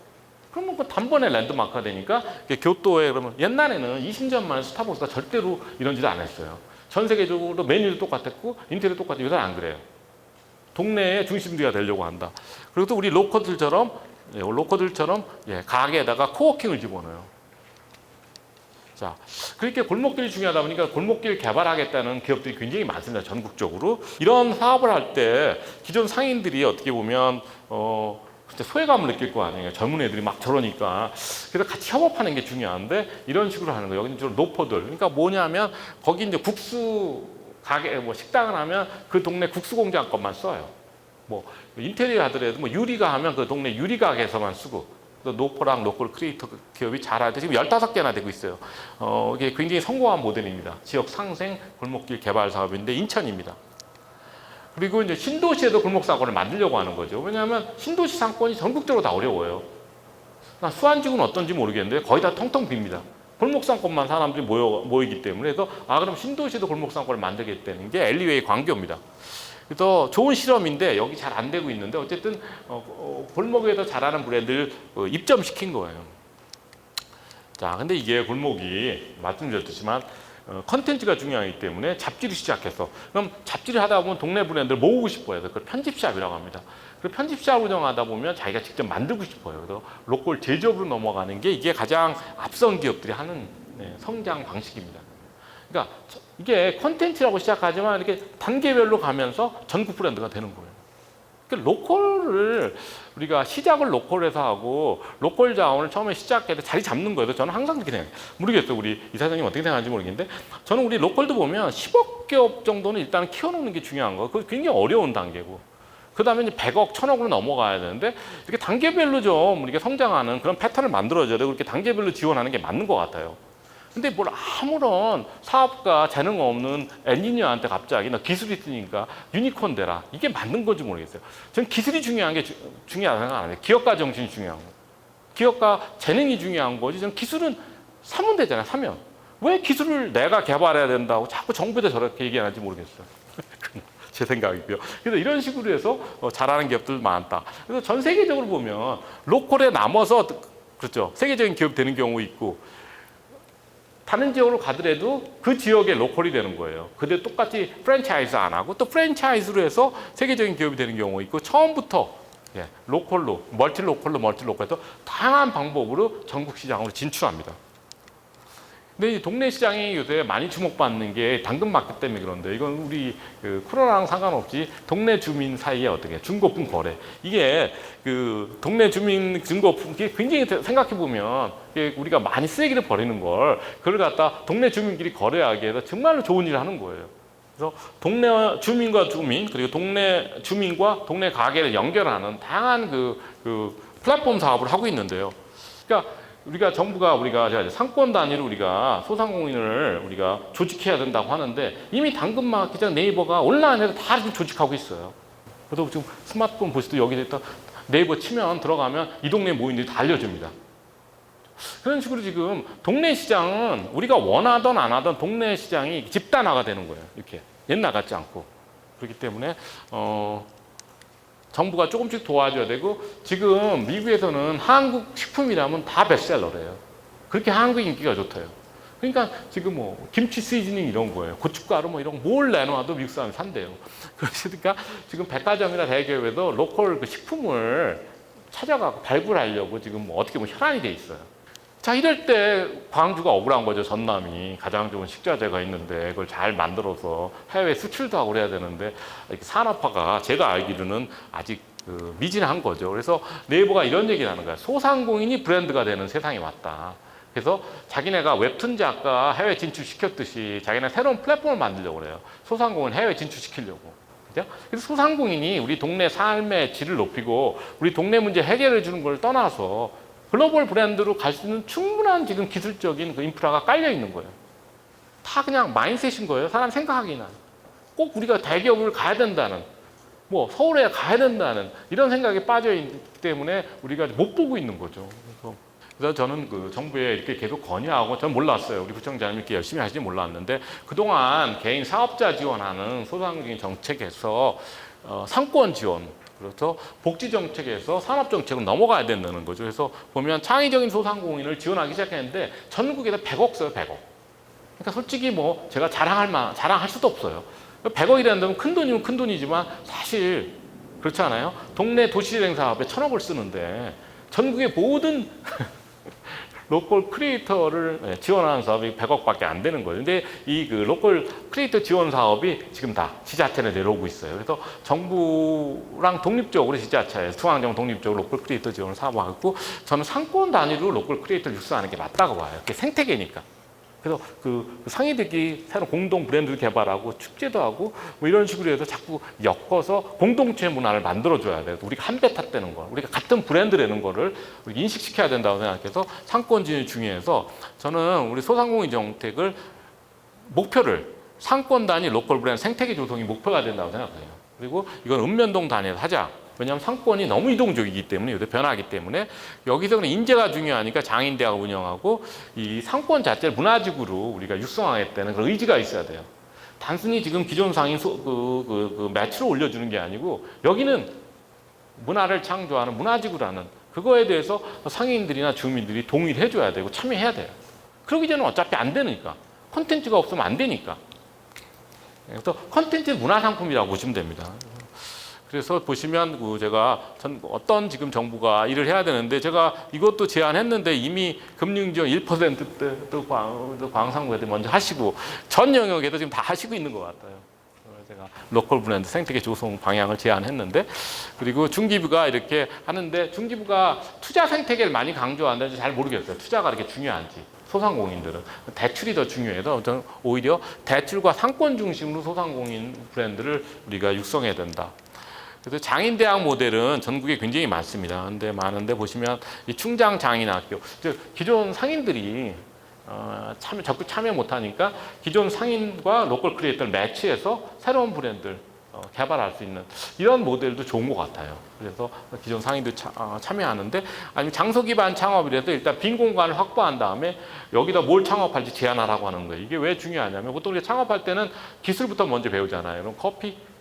Speaker 1: 그러면 그 단번에 랜드마크가 되니까 교토에 그러면 옛날에는 20년 만에 스타벅스가 절대로 이런 짓을 안 했어요. 전 세계적으로 메뉴도 똑같았고 인테리어 똑같고 요새는 안 그래요. 동네의 중심지가 되려고 한다. 그리고 또 우리 로커들처럼 가게에다가 코워킹을 집어넣어요. 자, 그렇게 골목길이 중요하다 보니까 골목길 개발하겠다는 기업들이 굉장히 많습니다. 전국적으로. 이런 사업을 할 때 기존 상인들이 어떻게 보면 진짜 소외감을 느낄 거 아니에요. 젊은 애들이 막 저러니까. 그래서 같이 협업하는 게 중요한데 이런 식으로 하는 거예요. 여기는 좀 노포들. 그러니까 뭐냐면 거기 이제 국수 가게 뭐 식당을 하면 그 동네 국수 공장 것만 써요. 뭐 인테리어 하더라도 뭐 유리가 하면 그 동네 유리 가게에서만 쓰고 노포랑 로컬 크리에이터 기업이 잘할 때 지금 15개나 되고 있어요. 이게 굉장히 성공한 모델입니다. 지역 상생 골목길 개발 사업인데 인천입니다. 그리고 이제 신도시에도 골목 상권을 만들려고 하는 거죠. 왜냐하면 신도시 상권이 전국적으로 다 어려워요. 수안지구는 어떤지 모르겠는데 거의 다 텅텅 빕니다. 골목 상권만 사람들이 모이기 때문에 그래서 그럼 신도시도 골목 상권을 만들겠다는 게 엘리웨이 광교입니다. 그래서 좋은 실험인데 여기 잘 안 되고 있는데 어쨌든 골목에서 잘하는 브랜드를 입점시킨 거예요. 자, 근데 이게 골목이 말씀드렸지만 컨텐츠가 중요하기 때문에 잡지를 시작해서 그럼 잡지를 하다 보면 동네 브랜드를 모으고 싶어요. 그걸 편집샵이라고 합니다. 그 편집샵 운영하다 보면 자기가 직접 만들고 싶어요. 그래서 로컬 제조업으로 넘어가는 게 이게 가장 앞선 기업들이 하는 성장 방식입니다. 그러니까 이게 컨텐츠라고 시작하지만 이렇게 단계별로 가면서 전국 브랜드가 되는 거예요. 그러니까 로컬을 우리가 시작을 로컬에서 하고 로컬 자원을 처음에 시작해서 자리 잡는 거예요. 저는 항상 그렇게 생각해요. 모르겠어요. 우리 이사장님 어떻게 생각하는지 모르겠는데 저는 우리 로컬도 보면 10억 기업 정도는 일단 키워놓는 게 중요한 거예요. 그거 굉장히 어려운 단계고 그 다음에 이제 100억, 1000억으로 넘어가야 되는데 이렇게 단계별로 좀 우리가 성장하는 그런 패턴을 만들어줘야 되고 이렇게 단계별로 지원하는 게 맞는 것 같아요. 근데 뭘 아무런 사업가 재능 없는 엔지니어한테 갑자기 나 기술이 있으니까 유니콘 되라. 이게 맞는 건지 모르겠어요. 저는 기술이 중요한 게 중요하다고 생각 안 해요. 기업가 정신이 중요한 거. 기업가 재능이 중요한 거지. 저는 기술은 사면 되잖아요. 사면. 왜 기술을 내가 개발해야 된다고 자꾸 정부에서 저렇게 얘기하는지 모르겠어요. 제 생각이고요. 그래서 이런 식으로 해서 잘하는 기업들 많다. 그래서 전 세계적으로 보면 로컬에 남아서 그렇죠. 세계적인 기업이 되는 경우 있고 다른 지역으로 가더라도 그 지역의 로컬이 되는 거예요. 근데 똑같이 프랜차이즈 안 하고 또 프랜차이즈로 해서 세계적인 기업이 되는 경우가 있고 처음부터 로컬로, 멀티로컬로 해서 다양한 방법으로 전국 시장으로 진출합니다. 근데 이 동네 시장이 요새 많이 주목받는 게 당근마켓 때문에 그런데 이건 우리 코로나랑 상관없이 동네 주민 사이에 어떻게 중고품 거래 이게 동네 주민 중고품 이게 굉장히 생각해 보면 우리가 많이 쓰레기를 버리는 걸 그걸 갖다 동네 주민끼리 거래하게 해서 정말로 좋은 일을 하는 거예요. 그래서 동네 주민과 주민 그리고 동네 주민과 동네 가게를 연결하는 다양한 플랫폼 사업을 하고 있는데요. 그러니까 정부가 상권 단위로 우리가 소상공인을 우리가 조직해야 된다고 하는데 이미 당근마켓이나 네이버가 온라인에서 다 지금 조직하고 있어요. 그래서 지금 스마트폰 보시도 여기에 있다 네이버 치면 들어가면 이 동네 모임들이 다 알려줍니다. 그런 식으로 지금 동네 시장은 우리가 원하던 안 하던 동네 시장이 집단화가 되는 거예요. 이렇게 옛날 같지 않고 그렇기 때문에 정부가 조금씩 도와줘야 되고 지금 미국에서는 한국 식품이라면 다 베스트셀러래요. 그렇게 한국 인기가 좋대요. 그러니까 지금 김치 시즈닝 이런 거예요. 고춧가루 이런 거 뭘 내놔도 미국 사람이 산대요. 그러니까 지금 백화점이나 대기업에도 로컬 식품을 찾아가고 발굴하려고 지금 어떻게 보면 혈안이 돼 있어요. 자, 이럴 때 광주가 억울한 거죠. 전남이 가장 좋은 식자재가 있는데 그걸 잘 만들어서 해외 수출도 하고 그래야 되는데 산업화가 제가 알기로는 아직 미진한 거죠. 그래서 네이버가 이런 얘기를 하는 거야. 소상공인이 브랜드가 되는 세상이 왔다. 그래서 자기네가 웹툰 작가 해외 진출시켰듯이 자기네 새로운 플랫폼을 만들려고 그래요. 소상공인 해외 진출시키려고. 그죠? 그래서 소상공인이 우리 동네 삶의 질을 높이고 우리 동네 문제 해결해 주는 걸 떠나서 글로벌 브랜드로 갈 수 있는 충분한 지금 기술적인 인프라가 깔려 있는 거예요. 다 그냥 마인셋인 거예요. 사람 생각하기는. 꼭 우리가 대기업을 가야 된다는, 서울에 가야 된다는 이런 생각에 빠져 있기 때문에 우리가 못 보고 있는 거죠. 그래서 저는 정부에 이렇게 계속 건의하고 저는 몰랐어요. 우리 구청장님 이렇게 열심히 하시지 몰랐는데 그동안 개인 사업자 지원하는 소상공인 정책에서 상권 지원 그래서 복지 정책에서 산업 정책으로 넘어가야 된다는 거죠. 그래서 보면 창의적인 소상공인을 지원하기 시작했는데 전국에서 100억 써요, 100억. 그러니까 솔직히 제가 자랑할 수도 없어요. 100억이라는 건 큰 돈이면 큰 돈이지만 사실 그렇지 않아요? 동네 도시재생 사업에 1000억을 쓰는데 전국의 모든 로컬 크리에이터를 지원하는 사업이 100억밖에 안 되는 거예요. 근데 이 로컬 크리에이터 지원 사업이 지금 다 지자체에 내려오고 있어요. 그래서 정부랑 독립적으로 지자체에서 중앙정 독립적으로 로컬 크리에이터 지원을 사업하고 저는 상권 단위로 로컬 크리에이터를 육성하는 게 맞다고 봐요. 그게 생태계니까. 그래서 그 상인들끼리 새로운 공동 브랜드를 개발하고 축제도 하고 뭐 이런 식으로 해서 자꾸 엮어서 공동체 문화를 만들어줘야 돼요. 우리가 한 배 탔다는 거, 우리가 같은 브랜드라는 거를 우리 인식시켜야 된다고 생각해서 상권진이 중요해서 저는 우리 소상공인 정책을 목표를 상권 단위 로컬 브랜드 생태계 조성이 목표가 된다고 생각해요. 그리고 이건 읍면동 단위에서 하자. 왜냐하면 상권이 너무 이동적이기 때문에 요새 변하기 때문에 여기서 그냥 인재가 중요하니까 장인대학 운영하고 이 상권 자체를 문화직으로 우리가 육성하겠다는 그런 의지가 있어야 돼요. 단순히 지금 기존 상인 매출을 올려주는 게 아니고 여기는 문화를 창조하는 문화직으로 하는 그거에 대해서 상인들이나 주민들이 동의를 해줘야 되고 참여해야 돼요. 그러기 전에 어차피 안 되니까 콘텐츠가 없으면 안 되니까. 그래서 콘텐츠 문화상품이라고 보시면 됩니다. 그래서 보시면 제가 어떤 지금 정부가 일을 해야 되는데 제가 이것도 제안했는데 이미 금융지원 1%도 광산구에도 먼저 하시고 전 영역에도 지금 다 하시고 있는 것 같아요. 제가 로컬 브랜드 생태계 조성 방향을 제안했는데 그리고 중기부가 이렇게 하는데 중기부가 투자 생태계를 많이 강조한다는지 잘 모르겠어요. 투자가 이렇게 중요한지. 소상공인들은 대출이 더 중요해서 저는 오히려 대출과 상권 중심으로 소상공인 브랜드를 우리가 육성해야 된다. 그래서 장인대학 모델은 전국에 굉장히 많습니다. 근데 많은데 보시면 이 충장 장인학교, 기존 상인들이 적극 참여 못하니까 기존 상인과 로컬 크리에이터를 매치해서 새로운 브랜드를 개발할 수 있는 이런 모델도 좋은 것 같아요. 그래서 기존 상인도 참여하는데 아니면 장소 기반 창업이라도 일단 빈 공간을 확보한 다음에 여기다 뭘 창업할지 제안하라고 하는 거예요. 이게 왜 중요하냐면 보통 우리가 창업할 때는 기술부터 먼저 배우잖아요. 그럼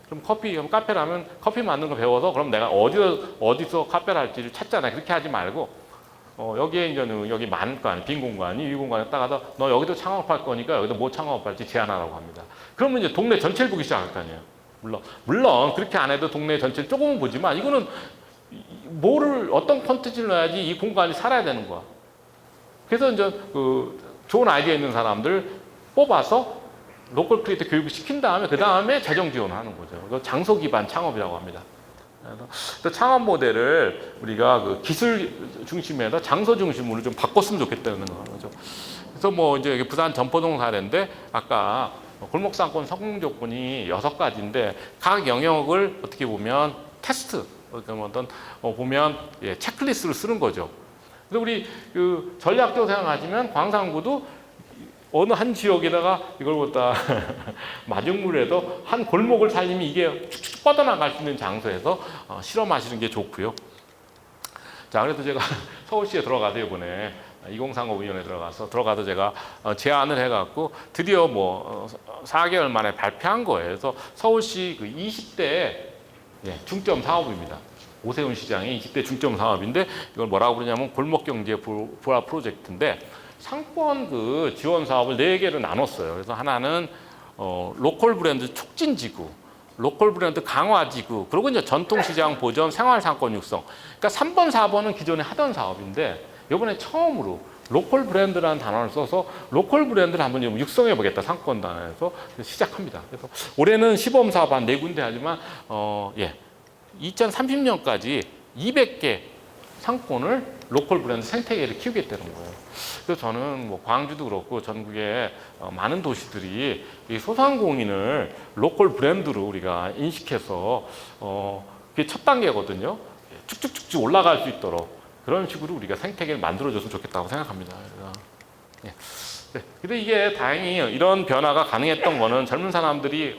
Speaker 1: 그럼 카페라면 커피 만드는 거 배워서 그럼 내가 어디서 카페를 할지를 찾잖아요. 그렇게 하지 말고 여기에 이제는 여기 많을 거 아니에요. 빈 공간이 이 공간에 따가서 너 여기도 창업할 거니까 여기도 뭐 창업할지 제안하라고 합니다. 그러면 이제 동네 전체를 보기 시작할 거 아니에요. 물론 그렇게 안 해도 동네 전체를 조금은 보지만 이거는 어떤 콘텐츠를 넣어야지 이 공간이 살아야 되는 거야. 그래서 이제 좋은 아이디어 있는 사람들 뽑아서 로컬 크리에이터 교육을 시킨 다음에 그 다음에 재정 지원하는 거죠. 장소 기반 창업이라고 합니다. 그래서 창업 모델을 우리가 기술 중심에서 장소 중심으로 좀 바꿨으면 좋겠다는 거죠. 그래서 이제 부산 점포동 사례인데 아까 골목상권 성공 조건이 6가지인데 각 영역을 어떻게 보면 테스트 보면 체크리스트를 쓰는 거죠. 그래서 우리 전략적으로 생각하시면 광산구도 어느 한 지역에다가 이걸 갖다 마중물에도 한 골목을 살리면 이게 축축 뻗어나갈 수 있는 장소에서 실험하시는 게 좋고요. 자, 그래서 제가 서울시에 들어가서 이번에 2035위원회에 들어가서 제가 제안을 해갖고 드디어 4개월 만에 발표한 거예요. 그래서 서울시 20대 중점 사업입니다. 오세훈 시장의 20대 중점 사업인데 이걸 뭐라고 부르냐면 골목경제 부활 프로젝트인데 상권 지원 사업을 4개로 나눴어요. 그래서 하나는 로컬 브랜드 촉진지구, 로컬 브랜드 강화지구, 그리고 이제 전통시장 보전, 생활상권 육성. 그러니까 3번, 4번은 기존에 하던 사업인데 이번에 처음으로 로컬 브랜드라는 단어를 써서 로컬 브랜드를 한번 좀 육성해 보겠다. 상권 단에서 시작합니다. 그래서 올해는 시범 사업 한 4군데 하지만 2030년까지 200개 상권을 로컬 브랜드 생태계를 키우겠다는 거예요. 그래서 저는 광주도 그렇고 전국에 많은 도시들이 이 소상공인을 로컬 브랜드로 우리가 인식해서 그게 첫 단계거든요. 쭉쭉쭉쭉 올라갈 수 있도록 그런 식으로 우리가 생태계를 만들어줬으면 좋겠다고 생각합니다. 근데 이게 다행히 이런 변화가 가능했던 거는 젊은 사람들이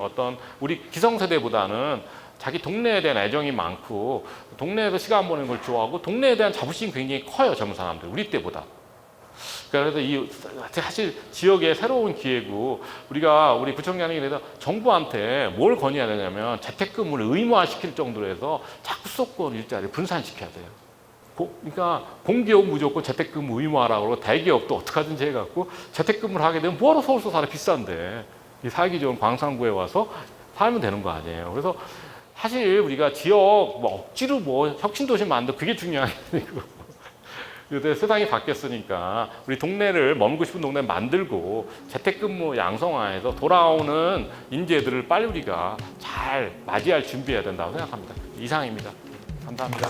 Speaker 1: 우리 기성세대보다는 자기 동네에 대한 애정이 많고 동네에서 시간 보내는 걸 좋아하고 동네에 대한 자부심이 굉장히 커요. 젊은 사람들 우리 때보다. 그래서 사실 지역의 새로운 기회고 우리 구청장이 그래서 정부한테 뭘 건의해야 되냐면 재택근무를 의무화시킬 정도로 해서 자꾸 수도권 일자리를 분산시켜야 돼요. 그러니까 공기업 무조건 재택근무 의무화라고 그러고 대기업도 어떡하든지 해갖고 재택근무를 하게 되면 뭐하러 서울서 살아 비싼데 이 살기 좋은 광산구에 와서 살면 되는 거 아니에요. 그래서 사실 우리가 지역 억지로 혁신도시 만들고 그게 중요한 게 아니고 요새 세상이 바뀌었으니까 우리 동네를 머물고 싶은 동네 만들고 재택근무 양성화해서 돌아오는 인재들을 빨리 우리가 잘 맞이할 준비해야 된다고 생각합니다. 이상입니다. 감사합니다.